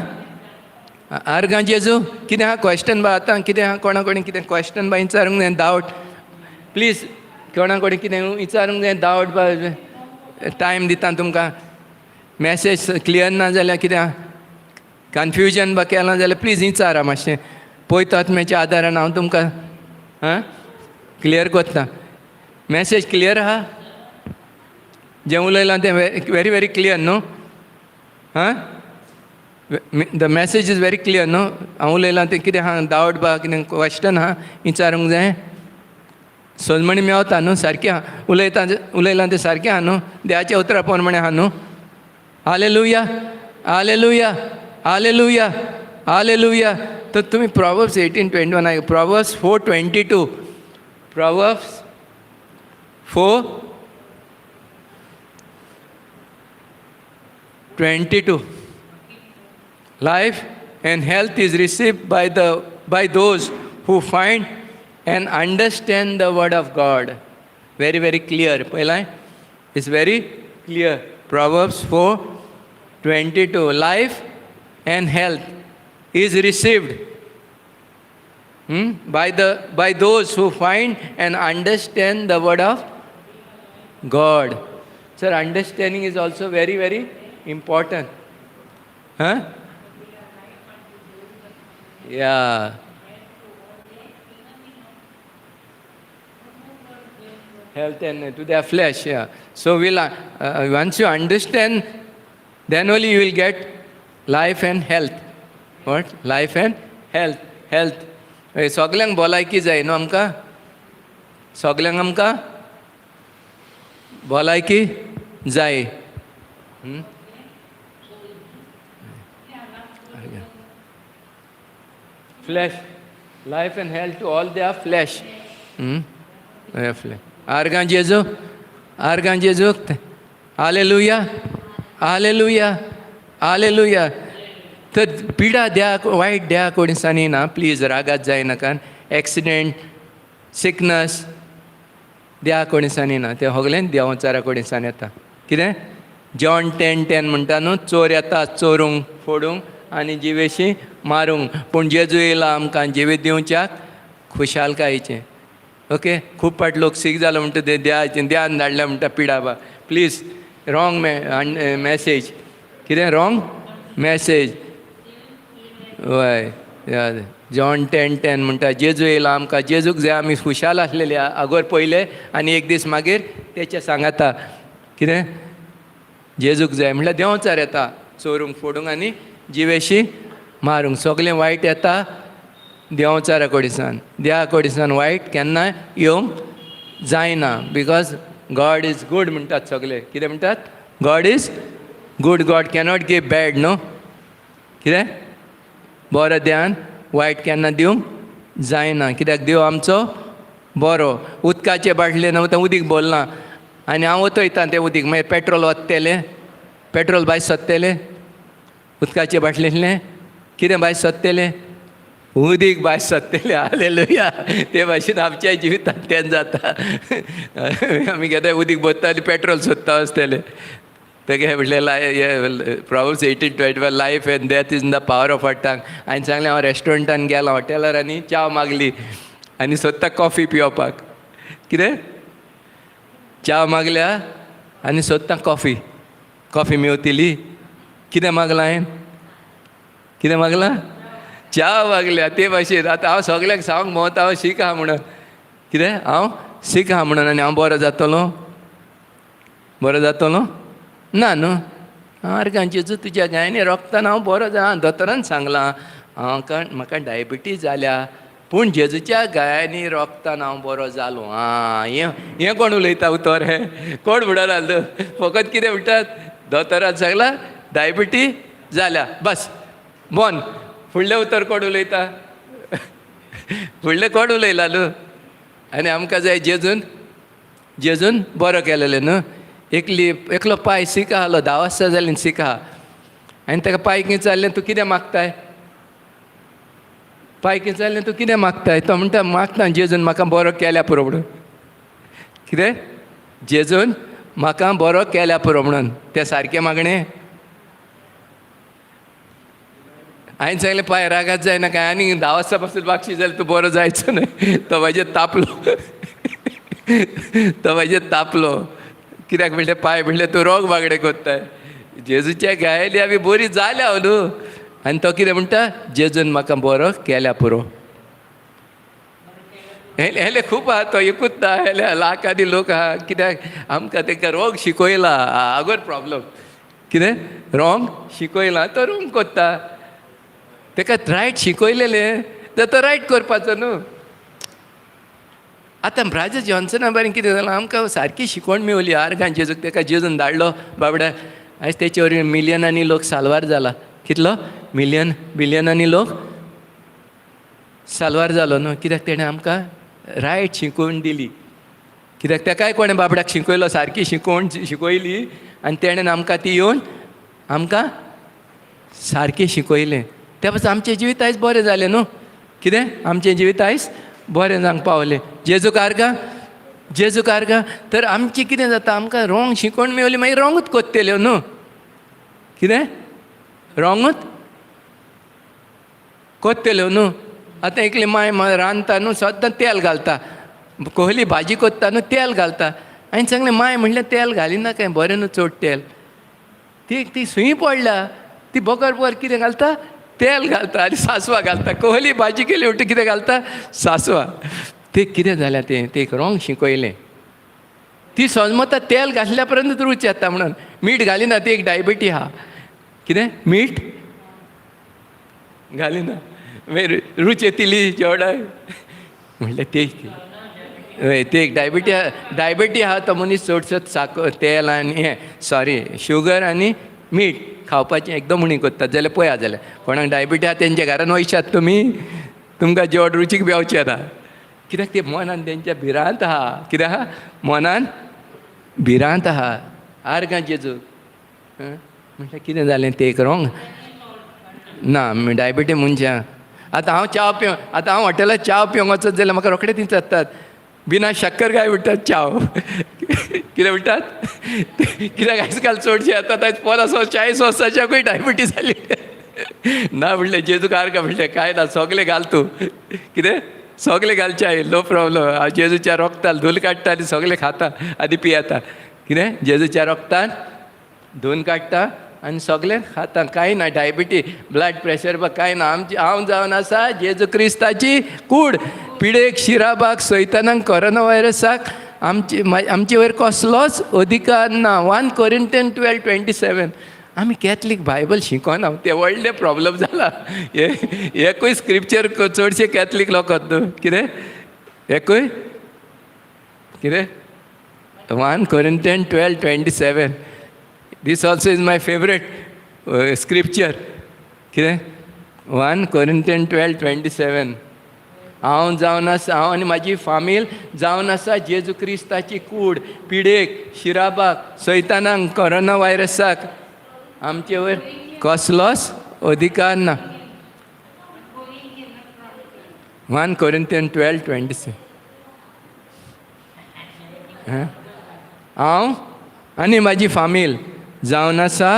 आर्गां जेजू कितें आहा क्वेश्चन बा आतां कितें आहा कोणा कोणी कितें क्वेश्चन बा विचारूंक जाय डावट प्लीज कोणा कोणी कितें विचारूंक जाय डावट बा टायम दिता तुमकां मॅसेज क्लियर ना जाल्यार कितें आहा कन्फ्युजन बा केलां जाल्यार प्लीज विचारा मातशें पयतो आत्म्याच्या आदारान हांव तुमकां क्लियर कोत्ता मॅसेज क्लियर आहा जें उलयलां तें वेरी वेरी क्लियर न्हू the message is very clear न्हू हांव उलयलां तें कितें आहा डावट बा कितें क्वेश्चन आहा विचारूंक जाय सोजमणी मेवता न्हू सारकें आहा उलयलां तें सारकें आहा न्हू देवाच्या उतरा पोरमणें आहा न्हू हालेलुया हालेलुया हालेलुया हालेलुया तर तुम्ही प्रॉवर्ब्स 18:21 आहे प्रॉवर्ब्स 4:22 प्रॉवर्ब्स 4:22 Life and health is received by those who find and understand the word of God. Very, very clear. It's very clear. Proverbs 4:22. Life and health is received by those who find and understand the word of God. Sir, understanding is also very, very important. Yeah. Health and to their flesh, yeah. So once you understand, then only you will get life and health. What? Life and health. Health. सगल्यांक भलायकी जाय न्हू आमकां सगल्यांक आमकां भलायकी जाय flesh life and health to all their flesh आर्गां जेजू हालेलुया हालेलुया हालेलुया तर पिडा द्या वायट द्या कोणी दिसांनी ना प्लीज रागात जायनाका एक्सिडेंट सिकनस द्या कोणी दिसांनी ना ते सगळें देंवचारा कोणी दिसांनी येता कितें जॉन 10:10 म्हणटा न्हू चोर येता चोरूंक फोडूंक आनी जिवेशी मारूंक पूण जेजू येयला आमकां जिवे दिवच्याक खुशालकायेचें ओके खूब फाट लोक सीख जालो म्हणटा ते ध्यान धाडल्या म्हणटा पिडा बा प्लीज रॉंग मॅसेज कितें रॉंग मॅसेज हय जॉन 10:10 म्हणटा जेजू येयला आमकां जेजूक जाय आमी खुशाल आसलेले आगोर पयले आनी एक दीस मागीर तेचे सांगाता कितें जेजूक जाय म्हळ्यार देंवचार येता चोरूंक फोडूंक आनी जिवेशी मारूंक सगळें वायट येता देंवचारा कोडिसान देवा कोडिसान वायट केन्ना येवंक जायना बिकॉज गॉड इज गूड म्हणटात सगळे कितें म्हणटात God is good God cannot give bad न्हू कितें बरो ध्यान वायट केन्ना दिवंक जायना कित्याक देव आमचो बरो उदकाचे बाटले न्हू तें उदीक बोलना आनी हांव वतयतां तें उदीक मागीर पेट्रोल वतलें पेट्रोल भायर सत्तेलें उदकाचे बाटलेंतलें कितें भायर सत्तेलें उदीक भायर सत्तेलें हालेलुया ते भाशेन आमच्या जिवितांत तें जाता आमी घेता उदीक भरता आनी पेट्रोल सोदता आसतलें तेगे म्हटलें Proverbs 18:21 life and death is in the power of a tongue हांवें सांगलें हांव रेस्टॉरंटान गेलो हॉटेलार आनी च्या मागली आनी सोदता कॉफी पिवपाक कितें च्या मागल्या आनी सोदता कॉफी मेवतली कितें मागलां हांवें कितें मागलां च्या मागल्या ते भाशेन आतां हांव सगळ्यांक सांगूंक भोंवता हांव सीख आहा म्हणून कितें हांव सीख आहा म्हणून आनी हांव बरो जातलो ना न्हू आर्गांचेचो तुज्या गायनी रोगतान हांव बरो हांव दोतोरान सांगलां म्हाका डायबिटीज जाल्या पूण जेजूच्या गायांनी रोगतान हांव बरो जालो हें कोण उलयता उतर हे कोण म्हणून आलो फकत कितें म्हणटात दोतोरान सांगलां डायबिटीज जाल्या बस बोन फुडलें उतर कोण उलयता फुडलें कोण उलयला न्हू आनी आमकां जाय जेजून बरो केलेलें न्हू एकलो पांय सीक आहलो 10 वर्सां जालीं सीक आहा आनी ताका पांय किंचाल्लें तूं कितें मागताय पांय किंचाल्लें तूं कितें मागताय तो म्हणटा मागता जेजून म्हाका बरो केल्या पुरो म्हणून कितें जेजून म्हाका बरो केल्या पुरो म्हणून तें सारकें मागणें हांवें सांगलें पांय रागात जायना काय आनी 10 वाजता पासून बागशी जाल्यार तूं बरो जायचो न्हय. तो म्हाजेर तापलो तो म्हाजेर तापलो. कित्याक म्हणलें पांय म्हणलें तूं रोग बागडे कोत्ताय. जेजूच्या गायली आमी बरी जाल्या न्हू. आनी तो कितें म्हणटा, जेजून म्हाका बरो केल्या पुरो. हेले खूब आहा, तो एकूच ना, हेले लाखांनी लोक आहा. कित्याक आमकां ताका रोंग शिकयला. आगोर प्रॉब्लम कितें रोंग शिकयला तो रोंग कोत्ता. ताका रायट शिकयलेलें तर तो रायट करपाचो न्हू. आतां ब्राजर जॉन्सना बारीन कितें जालां, आमकां सारकी शिकवण मेवली आर्गान जेजूक. ताका जेजून धाडलो बाबड्या. आयज तेचे वरवीं मिलियनांनी लोक साल्वार जाला. कितलो बिलियनांनी लोक साल्वार जालो न्हू. कित्याक तेणें आमकां रायट शिकवण दिली. कित्याक ताकाय कोणें बाबड्याक शिकयलो, सारकी शिकवण शिकयली आनी तेणें आमकां ती येवन आमकां सारकें शिकयलें. त्या पासून आमचें जिवीत आयज बरें जालें न्हू. कितें आमचें जिवीत आयज बरें जावंक पावलें. जेजूक आर्गा. तर आमचें कितें जाता, आमकां रोंग शिकवण मेवली मागीर रोंगूच कोत्तेल्यो न्हू. कितें रोंगूच कोत्तेल्यो न्हू. आतां एकली माय रांदता न्हू, सद्दां तेल घालता. कोहली भाजी कोत्ता न्हू, तेल घालता. हांवें सांगलें माय म्हणलें तेल घालिना काय, बरें न्हू चड तेल. ती सुई पडल्या. ती बोकर कितें घालता, तेल घालता आनी सासवां घालता. कोहली भाजी केली म्हणटा कितें घालता, सासवां. ते कितें जालें, ते एक रोंग शिकयलें. ती समजता तेल घातल्या पर्यंत रूच येता म्हणून. मीठ घालिना, ती एक डायबिटी आहा. कितें मीठ घालिना मागीर रूच येतली जेवणाक म्हणलें. ते एक डायबिटी आहा तो मनीस चडसो साकर तेल आनी शुगर आनी मीठ खावपाचें एकदम उणी कोत्तात. जाल्यार पळया, जाल्यार कोणाक डायबिटी आहा तेंच्या घरान वयशात तुमी, तुमकां जेवण रुचीक बेवचें ना. कित्याक ते मनान तेंच्या भिरांत आहा. कितें आहा, मनान भिरांत आहा. आर्गां जेजूक म्हटल्यार कितें जालें, तें एक रोंग ना. डायबिटी मनशां आतां हांव हॉटेलांत च्या पिवंक वचत जाल्यार म्हाका रोखडें थंय जातात. बिना शक्कर काय म्हणटात च्या. कितें म्हणटात, कित्याक आयज काल चडशे येतात आयज 40 वर्साच्याकूय डायबिटीज जाली. ना म्हणलें जेजूक आर्गा. म्हणलें कांय ना, सगलें घाल तूं. कितें सगलें घालचें, नो प्रॉब्लम. हांव जेजूच्या रोगतान धूल काडटा आनी सगलें खाता आनी पियेता. कितें जेजूच्या रोगतान धून काडटा आनी सगलें खाता. कांय ना, डायबिटी ब्लड प्रेशर बा कांय ना. हांव जावन आसा जेजू क्रिस्ताची कूड. पिडेक, शिराबाक, सैतानाक, कोरोना व्हायरसाक आमचे वयर कसलोच अधिकार ना. 1 Corinthians 12:27. आमी कॅथलीक बायबल शिकोना. ते व्हडले प्रॉब्लेम जाला. एकूय स्क्रिप्चर चडशे कॅथलीक लोक न्हू. कितें एकूय कितें 1 Corinthians 12:27. This also is my favorite scripture. कितें 1 Corinthians 12:27. हांव जावन आसा, हांव आनी म्हाजी फामील जावन आसा जेजू क्रिस्ताची कूड. पिडेक, शिराबाक, सैतानाक, कोरोना व्हायरसाक आमचे वयर कसलोच अधिकार ना. 1 Corinthians 12:27. हांव आनी म्हाजी फामील जावन आसा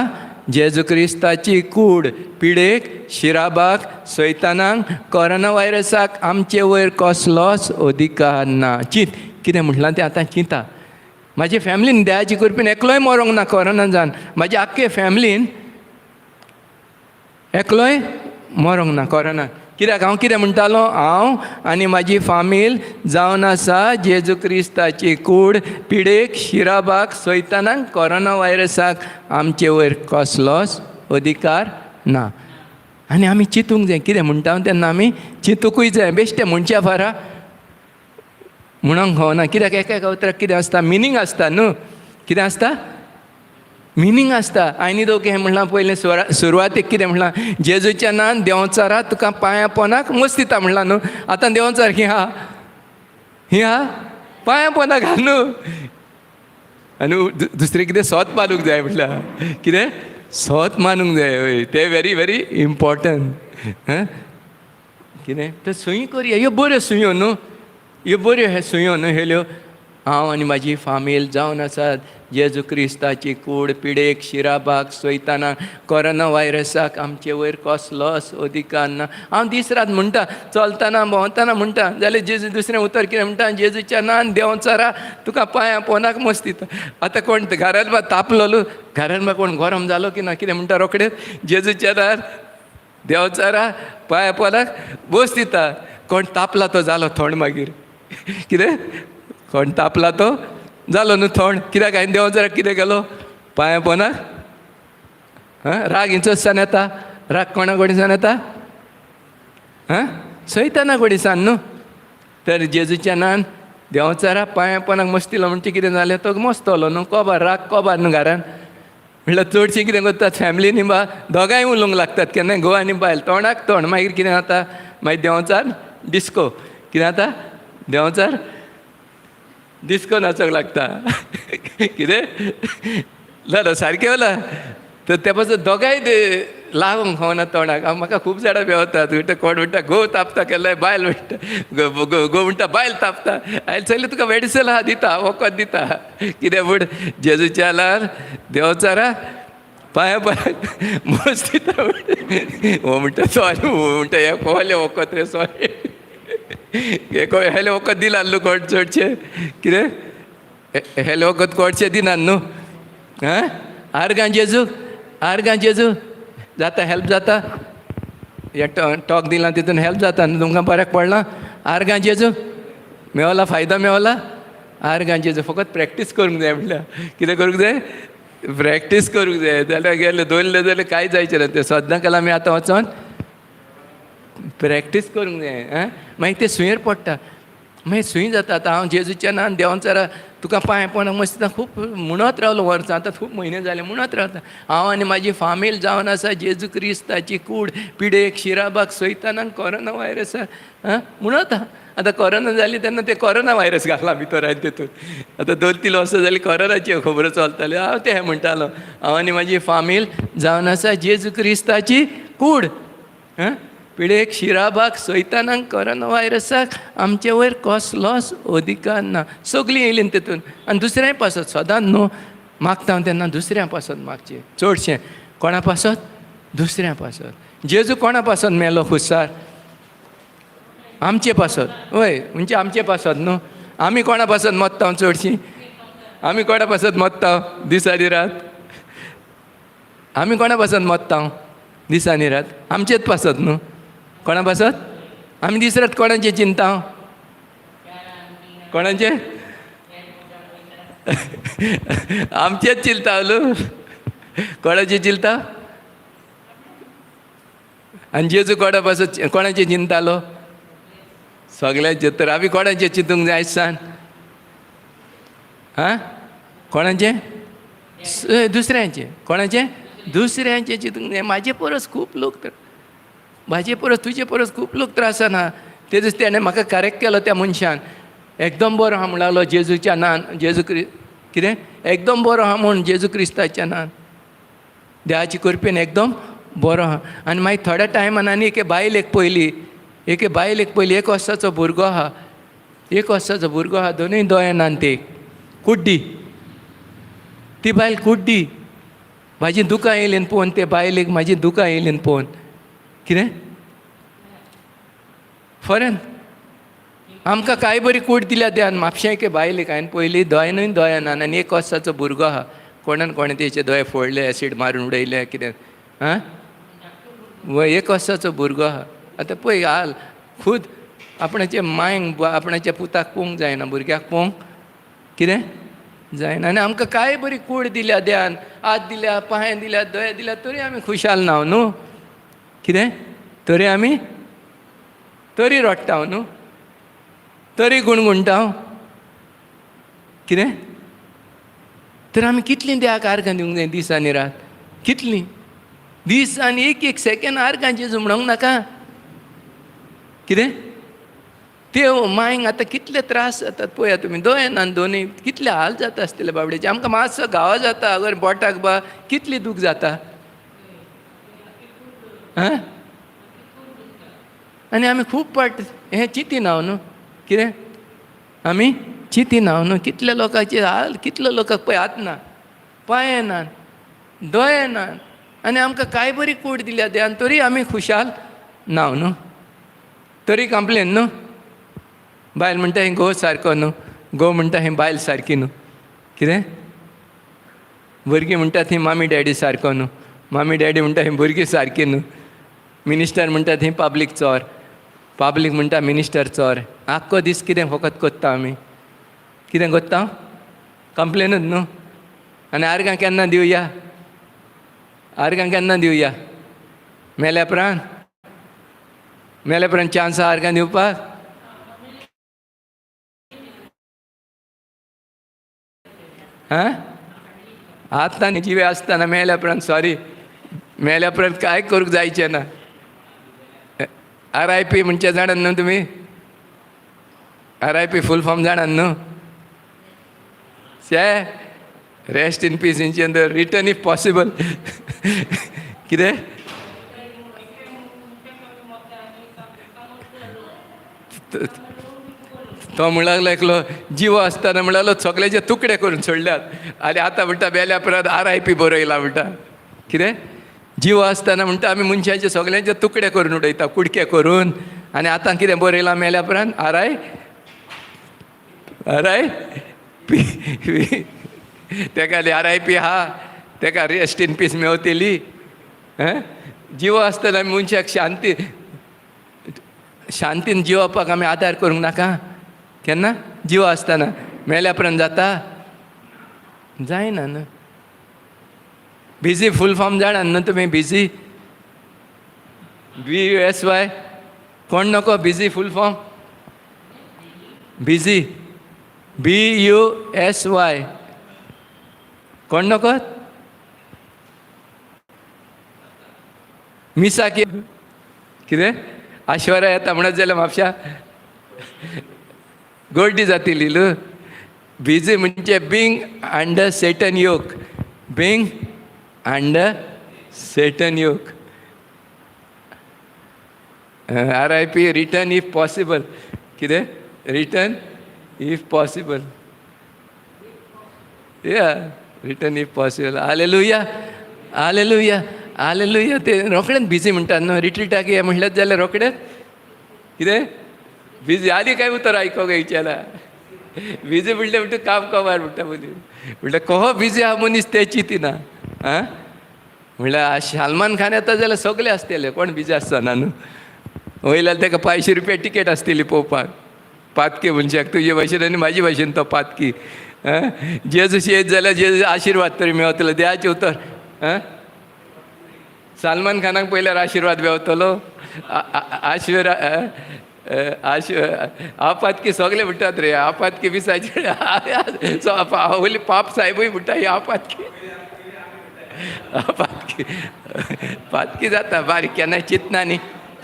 जेजू क्रिस्ताची कूड. पिडेक, शिराबाक, सैतानाक, कोरोना व्हायरसाक आमचे वयर कसलोच अधिकार ना. चिंत कितें म्हटलां तें आतां चिंता. म्हाजे फॅमिलीन देवाची कृपेन एकलोय मरोंक ना कोरोना जावन. म्हाज्या आख्खे फॅमिलीन एकलोय मरोंक ना कोरोना. कित्याक हांव कितें म्हणटालो, हांव आनी म्हाजी फामील जावन आसा जेजू क्रिस्ताची कूड. पिडेक, शिराबाक, सैतानाक, कोरोना व्हायरसाक आमचे वयर कसलोच अधिकार ना. आनी आमी चिंतूंक जाय कितें म्हणटा तेन्ना. आमी चिंतूंकूय जाय. बेश्टे म्हणच्या फारा म्हणूंक ना. कित्याक एका उतराक कितें आसता, मिनींग आसता न्हू. कितें आसता, मिनींग आसता. आनी दोग हें म्हणलां पयलें सुरवातेक कितें म्हणलां, जेजूच्या नांवान देंवचारा तुका पांयां पोंदाक मस्त दिता म्हणलां न्हू. आतां देंवचार ही हा पांयां पोंदाक घाल न्हू. आनी दुसरें कितें सोत मानूंक जाय म्हटल्यार. कितें सोत मानूंक जाय. तें वेरी वेरी इम्पॉर्टंट. कितें तर सुयी करया. ह्यो बऱ्यो सुयो न्हू. ह्यो बऱ्यो हे सुयो न्हू हेल्यो. हांव आनी म्हाजी फामील जावन आसात जेजू क्रिस्ताची कूड पिडेक शिराबाक सोयताना कोरोना व्हायरसाक आमचे वयर कसलोच अधिकार ना. हांव दीस रात म्हणटा, चलतना भोंवतना म्हणटा जाल्यार जेजू दुसरें उतर कितें म्हणटा, जेजूच्या नांवान देंवचारा तुका पांयां पोंदाक मस्त दिता. आतां कोण घरांत बा तापलो, घरान बा कोण गरम जालो की ना कितें म्हणटा रोखडेच जेजूच्या नांवान देंवचारा पांयां पोंदाक बस दिता. कोण तापला तो जालो थोंड मागीर कितें, कोण तापला तो जालो न्हू थोंड. कित्याक हांवें देंवचाराक कितें केलो, पांयां पोंदाक. राग हिंचोसान येता, राग कोणा कोडीसान येता, सयताना कोडीसान न्हू. तर जेजूच्या नांवान देंवचारा पांयां पोंदाक मस्तिलो म्हणचे कितें जालें, तो मस्तलो न्हू. कोबार राग कोबार न्हू घरान. म्हणल्यार चडशीं कितें करतात फॅमिलीनी बा दोगांय उलोवंक लागतात केन्नाय घोव आनी बायल तोंडाक तोंड. मागीर कितें जाता, मागीर देंवचार डिस्को. कितें जाता, देंवचार डिस्को नाचोंक लागता. कितें जालो सारकें जाला. तर त्या पासून दोगांय लावंक खावना तोंडाक. म्हाका खूब जाणां भेंवतात. म्हणटा कोण म्हणटा घोव तापता केल्यार बायल म्हणटा, घोव म्हणटा बायल तापता. हांवें चली तुका मेडिसीन आहा दिता, वखद दिता. कितें म्हूण जेजूच्या नांवान देंवचारा पांयां पोंदाक मस्त दिता. हो म्हणटा सॉरी, म्हणटा हे कोहलें वखद रे सॉरी. हेले वखद दिला न्हू कोण चडशे. कितें हेले वखद कोणशे दिनात न्हू. आर्गां जेजू, आर्गां जेजू जाता, हेल्प जाता. हे टॉक दिला तितून हेल्प जाता न्हू, तुमकां बऱ्याक पडलां. आर्गां जेजू मेवला, फायदो मेवला. आर्गां जेजू फकत प्रॅक्टीस करूंक जाय. म्हटल्यार कितें करूंक जाय, प्रॅक्टीस करूंक जाय. जाल्यार गेले दवरले जाल्यार कांय जायचें ना. ते सद्दां केला आमी आतां वचोन प्रॅक्टीस करूंक जाय. मागीर ते सुयेर पडटा, मागीर सुय जाता. आतां हांव जेजूच्या नांवान देंवचारा तुका पांय पोंदाक मस्त खूब म्हणत रावलो वर्सां, आतां खूब म्हयने जाले म्हणत रावता. हांव आनी म्हाजी फामील जावन आसा जेजू क्रिस्ताची कूड पिडेक शिराबाक सोयतानाक कोरोना व्हायरसाक म्हणत आहा. आतां कोरोना जाली तेन्ना ते कोरोना व्हायरस घातला भितर आनी तेतून. आतां 2-3 वर्सां जालीं कोरोनाची खबरो चलताल्यो. हांव ते म्हणटालो, हांव आनी म्हाजी फामील जावन आसा जेजू क्रिस्ताची कूड पिडेक शिराबाक सोयतानाक कोरोना व्हायरसाक आमचे वयर कसलोच अधिकार ना. सगळीं येयलीं तेतून. आनी दुसऱ्याय पासत सदांच न्हू मागता हांव तेन्ना दुसऱ्या पासत मागचें चडशें. कोणा पासत, दुसऱ्या पासत. जेजू कोणा पासत मेलो खुसार, आमचे पासत. वय म्हणजे आमचे पासत न्हू. आमी कोणा पासत मत्ता चडशीं, आमी कोणा पासत मत्ता दिसांनी रात. आमी कोणा पासत मत्ता दिसांनी रात, आमचेच पासत न्हू. कोणा पासत आमी दीस रात कोणाचें चिंता, कोणाचें आमचेच चिंता न्हू. कोणाचें चिंता. आनी जेजू कोणा पासत कोणाचें चिंतालो, सगळ्यांचें. तर आमी कोणाचें चिंतूंक जाय सान, कोणाचें, दुसऱ्यांचें. कोणाचें, दुसऱ्यांचें चिंतूंक जाय. म्हाजे परस खूब लोक, तर म्हाजे परस तुजे परस खूब लोक त्रासान आहा. तेजूच तेणें म्हाका करेक्ट केलो त्या मनशान. एकदम बरो आहा म्हणलो जेजूच्या नांवान. जेजू कितें एकदम बरो आहा म्हूण जेजू क्रिस्ताच्या नांवान देवाची कृपेन एकदम बरो आहा. आनी मागीर थोड्या टायमान आनी एके बायलेक पयली, एके बायलेक पयली 1 वर्साचो भुरगो आहा. 1 वर्साचो भुरगो आहा, दोनूय दोळ्यान ते कुड्डी. ती बायल कुड्डी. म्हाजी दुकां येयलीन पळोवन ते बायलेक म्हाजी दुकां येयलीन पळोवन. कितें फॉरेन आमकां कांय बरी कूड दिल्या देवान. म्हापशें एके बायलेक हांवें पयली दोळ्यानूय दोळ्यान. आनी 1 वर्साचो भुरगो आहा, कोणान कोणें तेचे दोळे फोडले, एसीड मारून उडयले कितें. वय 1 वर्साचो भुरगो आहा. आतां पळय हाल खूद आपणाचे मांयक आपणाच्या पुताक पळोवंक जायना, भुरग्याक पळोवंक कितें जायना. आनी आमकां कांय बरी कूड दिल्या देवान, हात दिल्या, पांय दिल्या, दोळे दिल्या, तरी आमी खुशाल नाव न्हू. कितें तरी आमी तरी रडटा न्हू, तरी गुणगुणटा. कितें तर आमी कितलीं देवाक आर्गां दिवंक जाय दीस आनी रात. कितलीं दीस आनी एक सेकेंड आर्गां जेजू म्हणूंक नाका. कितें ते मांयक आतां कितले त्रास जातात पळया तुमी. दोळ्यान दोनूय कितले हाल जाता आसतले बाबडेचे. आमकां मातसो घावो जाता अगर बोटाक बा कितली दूख जाता. आनी आमी खूब पाट हें चिंतिनाव न्हू. कितें आमी चिंतिनाव न्हू. कितले लोकांचे हाल, कितले लोकांक पळय आत ना. पांय येनात, दोळे येनात, आनी आमकां काय बरी कूड दिल्या देवान, तरी आमी खुशाल नाव न्हू. तरी कंप्लेन न्हू. बायल म्हणटा ही घोव सारको न्हू, घोव म्हणटा ही बायल सारकी न्हू. कितें? भुरगीं म्हणटात ही मामी डॅडी सारको न्हू, मामी डॅडी म्हणटा ही भुरगीं सारकी न्हू. मिनिस्टर म्हणटात ही पब्लीक चोर, पब्लीक म्हणटा मिनिस्टर चोर. आख्खो दीस कितें फकत कोत्ता आमी? कितें कोत्ता? कंप्लेनूच न्हू. आनी आर्गां केन्ना दिवया? आर्गां केन्ना दिवया? मेल्या उपरांत? मेल्या उपरांत चान्स आहा आर्गां दिवपाक? हां, आतां न्ही, जिवे आसतना मेल्या उपरांत सॉरी, मेल्या उपरांत कांय करूंक जायचें ना. RIP म्हणचे जाणात न्हू तुमी? RIP फूल फॉर्म जाणात न्हू? रेस्ट इन पीस इंचे रिटर्न इफ पॉसिबल. कितें? तो म्हणूंक लागलो एकलो, जिवो आसतना म्हणलो सगळ्याचे तुकडे करून सोडल्यात, आनी आतां म्हणटा मेल्या उपरांत RIP बरयला म्हणटा. कितें? जिवो आसतना म्हणटा आमी मनशांचे सगळ्यांचे तुकडे करून उडयता, कुडके करून, आनी आतां कितें बरयलां मेल्या उपरांत? RIP. तेका RIP आहा, तेका रेस्ट इन पीस मेवतली. जिवो आसतना आमी मनशाक शांतीन जिवपाक आमी आदार करूंक नाका. केन्ना? जिवो आसतना. मेल्या उपरांत जाता? जायना न्हू. बिजी फूल फॉर्म जाणात न्हू तुमी? Busy, BUSY. कोण नको busy full form? Busy, BUSY. कोण नको? मिसा कितें? आश्वर्या येता म्हणत जाल्यार म्हापशा गोड्डी जातली लू. बिजी म्हणजे being under Satan yoke, being under Satan yoke. RIP return if possible. कितें? Return if possible. या return if possible. Hallelujah, hallelujah, hallelujah. ते रोखडेंच बिजी म्हणटात न्हू. रिट्रीटाक ये म्हणलें जाल्यार रोखडेंच कितें बिजी. आदी काय उतर आयकोंक विचारा. बिजी म्हणलें म्हणटा काम कमार म्हणटा मनीस. म्हणल्यार कहो बिजी आहा मनीस तें चिंतिना. आं, म्हणल्यार सलमान खान येता जाल्यार सगळे आसतले, कोण बिजी आसना न्हू. वयल्यार ताका ₹500 टिकेट आसतली पळोवपाक. पातकी मनशाक तुजे भाशेन आनी म्हाजे भाशेन तो पातकी. जेजूशी येत जाल्यार जेजू आशिर्वाद तरी मेवतलो. देवाचें उतर. सलमान खानाक पयल्यार आशिर्वाद मेवतलो. आपातकी सगळे म्हणटात रे. आपातकी विसायचे होली पाप साहेबूय म्हणटा ही आपातकी. पातकी पातकी जाता बारीक. केन्नाय चिंतना न्ही.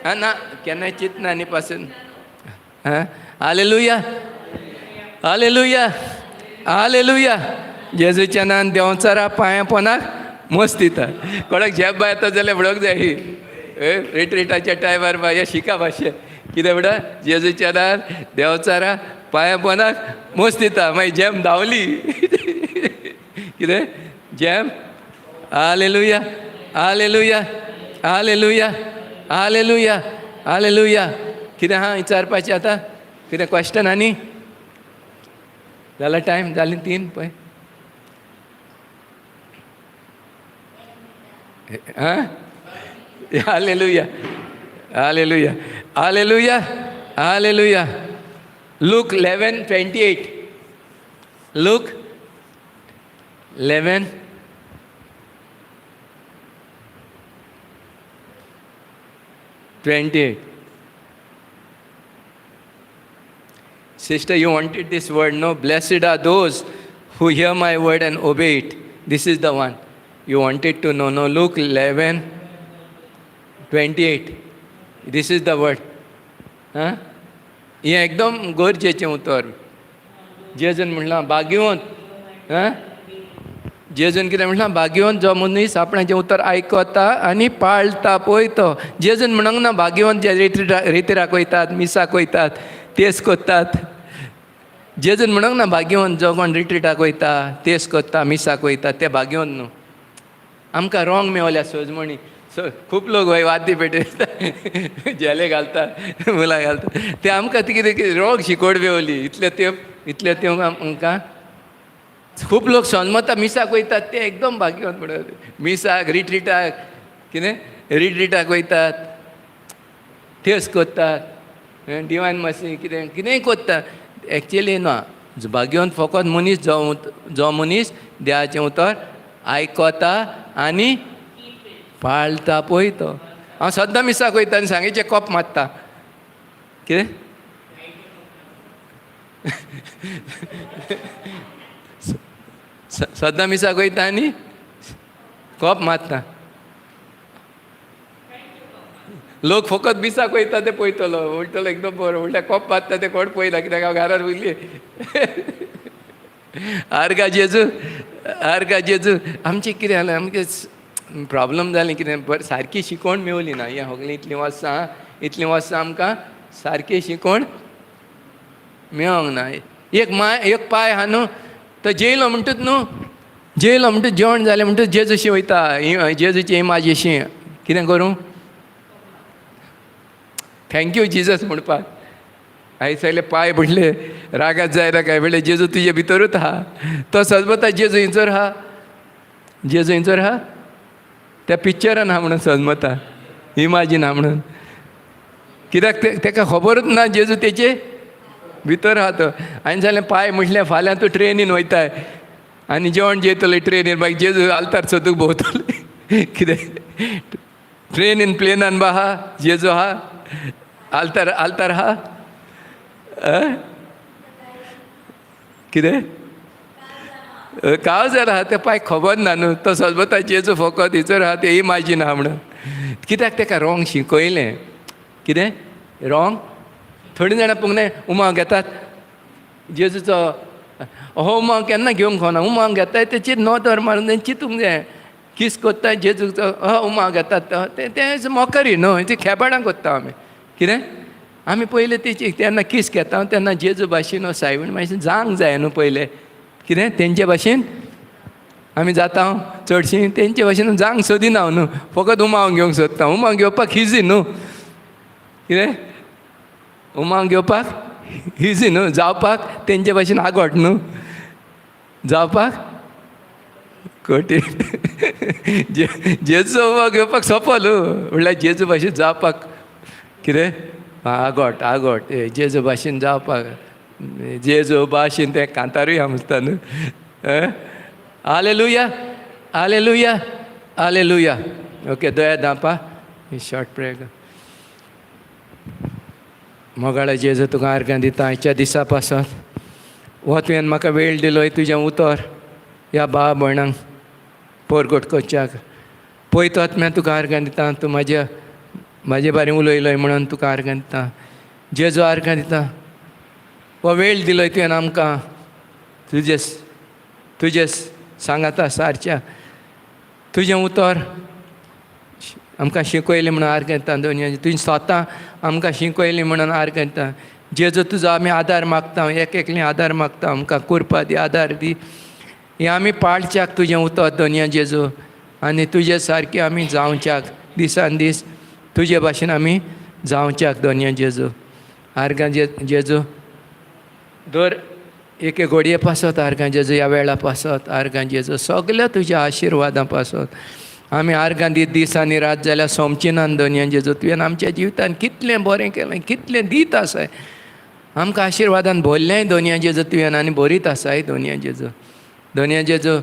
ना केन्नाय चिंतना न्ही पासून. Hallelujah, hallelujah, hallelujah. जेजूच्या नांवान देंवचारा पांयां पोंदाक मस्त दिता. कोणाक झेप येता जाल्यार म्हणूंक जाय ही रिट्रीटाच्या टायमार बा हे शिका भाशे. कितें म्हणटा? जेजूच्या नांवान देंवचारा पांयां पोंदाक मस्त दिता. मागीर झेम धांवली. कितें? झेम. Hallelujah, hallelujah, hallelujah, hallelujah, hallelujah. कितें आहा विचारपाचें आतां? कितें क्वेश्चन आनी? जाला टायम? जाली 3 पळय. Hallelujah, hallelujah, hallelujah, hallelujah. Luke 11:28. Luke 11:28. Sister, you wanted this word, no? Blessed are those who hear my word and obey it. This is the one you wanted to know, no? Luke 11:28. This is the word. हें एकदम गरजेचें उतर. जेजून म्हणलां भाग्यवंत. जेजून कितें म्हणलां? भाग्यवंत जो मनीस आपणाचें उतर आयकता आनी पाळटा पळय तो. जेजून म्हणूंक ना भाग्यवंत जे रितीराक वयतात, मिसाक वयतात, तेच कोत्तात. जेजून म्हणूंक ना भाग्यवंत जो कोण रिट्रिटाक वयता तेस कोत्ता मिसाक वयता ते भाग्यवंत न्हू. आमकां रोंग मेवल्या सोजमणी. खूब लोक वय वाद्य पेटयता जेले घालता मुला घालता ते आमकां कितें कितें रोंग शिकोड मेवली. इतले त्यो आमकां खूब लोक सोजमता मिसाक वयतात ते एकदम भाग्यवंत म्हणून. मिसाक रिट्रिटाक कितें रिट्रिटाक वयतात तेस कोत्तात डिवायन मसी कितें कितेंय कोत्ता. एक्चुली ना भाग्यवंत फकत मनीस जो मनीस देवाचें उतर आयकोता आनी पाळटा पळय तो. हांव सद्दां मिसाक वयता आनी सांगेचें कोप मारता कितें सद्दां मिसाक वयता आनी कोप मारता. लोक फकत मिसाक वयता ते पळयतलो उलटलो एकदम बरो उलट्या कोप मारता ते कोण पळयना कित्याक हांव घरार वयली. आर्गा जेजू आमचें कितें जालें आमगे प्रॉब्लम जालें कितें बरें सारकी शिकोवण मेवली ना. हें सगळें इतलीं वर्सां आमकां सारकी शिकोवण मेळोंक ना. एक पाय आहा न्हू तो जेयलो म्हणटूच न्हू जेयलो म्हणटूच जेवण जालें म्हणटूच जेजूशी वयता जेजूची इमाजी अशी कितें करूं थँक्यू जिजस म्हणपाक. आयसले पांय पडले रागात जायना काय म्हणले जेजू तुजे भितरूच आहा. तो सजमता जेजू हिंचोर आहा त्या पिक्चरान आहा म्हणून सजमता इमाजीन आहा म्हणून. कित्याक तेका खबरूच ना जेजू तेचे भितर आहा तो. आनी जालें पांय म्हटलें फाल्यां तूं ट्रेनीन वयताय आनी जेवण जेयतलें ट्रेनीन मागीर जेजू आल्तार सोदूक भोंवतलें. कितें ट्रेनीन प्लेनान बा आहा जेजू आहा आल्तार आहा कितें काळजार आहा ते पांय खबर ना न्हू. तो सजमता जेजू फकत हिचोर आहा ते इमाजीन आहा म्हणून. कित्याक तेका रोंग शिकयलें कितें रोंग. थोडीं जाणां पुंगलें उमाव घेतात जेजूचो हो उमाव केन्ना घेवंक खोना. उमाव घेताय तेचेर नोदर मारून तें चिंतूंक जाय किस कोत्ताय जेजूचो उमाव घेतात तें मोकरी न्हू तें खेपाडां कोत्ता आमी. कितें आमी पयलें तेची तेन्ना किस घेता तेन्ना जेजू भाशेन सायबीण भाशेन जावंक जाय न्हू पयलें. कितें तेंचे भाशेन आमी जाता चडशीं तेंचे भाशेन जावंक सोदिना न्हू फकत उमाव घेवंक सोदता. उमाव घेवपाक इजी न्हू कितें उमाव घेवपाक इजी न्हू जावपाक तेंचे भाशेन आगोट न्हू जावपाक कठीण. जेजू उमाव घेवपाक सोंपो न्हू म्हणल्यार जेजू भाशेन जावपाक कितें आगोट जेजू भाशेन जावपाक जेजू भाशेन तें कांतारूय आमचता न्हू. Hallelujah hallelujah hallelujah. ओके दोया दापा शॉर्ट प्रेयर. मोगाळा जेजू तुका आर्गां दिता आयच्या दिसा पासून हो तुवें म्हाका वेळ दिलोय तुजें उतर ह्या भाव भयणांक परगट करच्याक. पयत आत्म्या तुका आर्गां दिता तूं म्हाजे बारीं उलयलोय म्हणून तुका आर्गां दिता. जेजू आर्गां दिता हो वेळ दिलोय तुवें आमकां तुजे सांगाता सारच्या तुजें उतर आमकां शिकयलें म्हणून आर्गां दिता. दोनी तुवें स्वता आमकां शिकयलें म्हणून आर्गां दिता. जेजू तुजो आमी आदार मागता एकलें आदार मागता आमकां कृपा दी आदार दी. हें आमी पाळच्याक तुजें उतर दोनया जेजू आनी तुजे सारकें आमी जावच्याक दिसान दीस तुजे भाशेन आमी जावच्याक दोनया जेजू. आर्गां जेजू दर एके घडये पासत आर्गां जेजू ह्या वेळा पासत आर्गां जेजू सगल्या तुज्या आशिर्वादां पासत आमी आर्गां दीत दीस आनी रात जाल्यार सोमची ना दोनया जेजू. तुवें आमच्या जिवितान कितलें बरें केलें कितलें दीत आसाय आमकां आशिर्वादान भरलेंय दोनया जेजू तुवें आनी बरीत आसाय दोनया जेजू. दोनया जेजू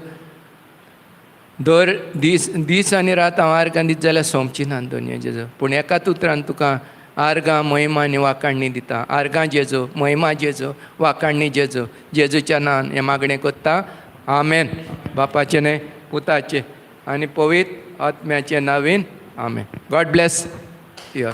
दर दीस आनी रात हांव आर्गां दीत जाल्यार सोमची ना दोनया जेजू. पूण एकाच उतरान तुका आर्गां महिमा आनी वाकाणणी दिता. आर्गां जेजू महिमा जेजू वाकाणणी जेजू जेजूच्या नांवान हें मागणें कोत्ता आमेन. बापाचें न्हय पुताचें आनी पवित्र आत्म्याचे नांवेन आमेन. God bless you.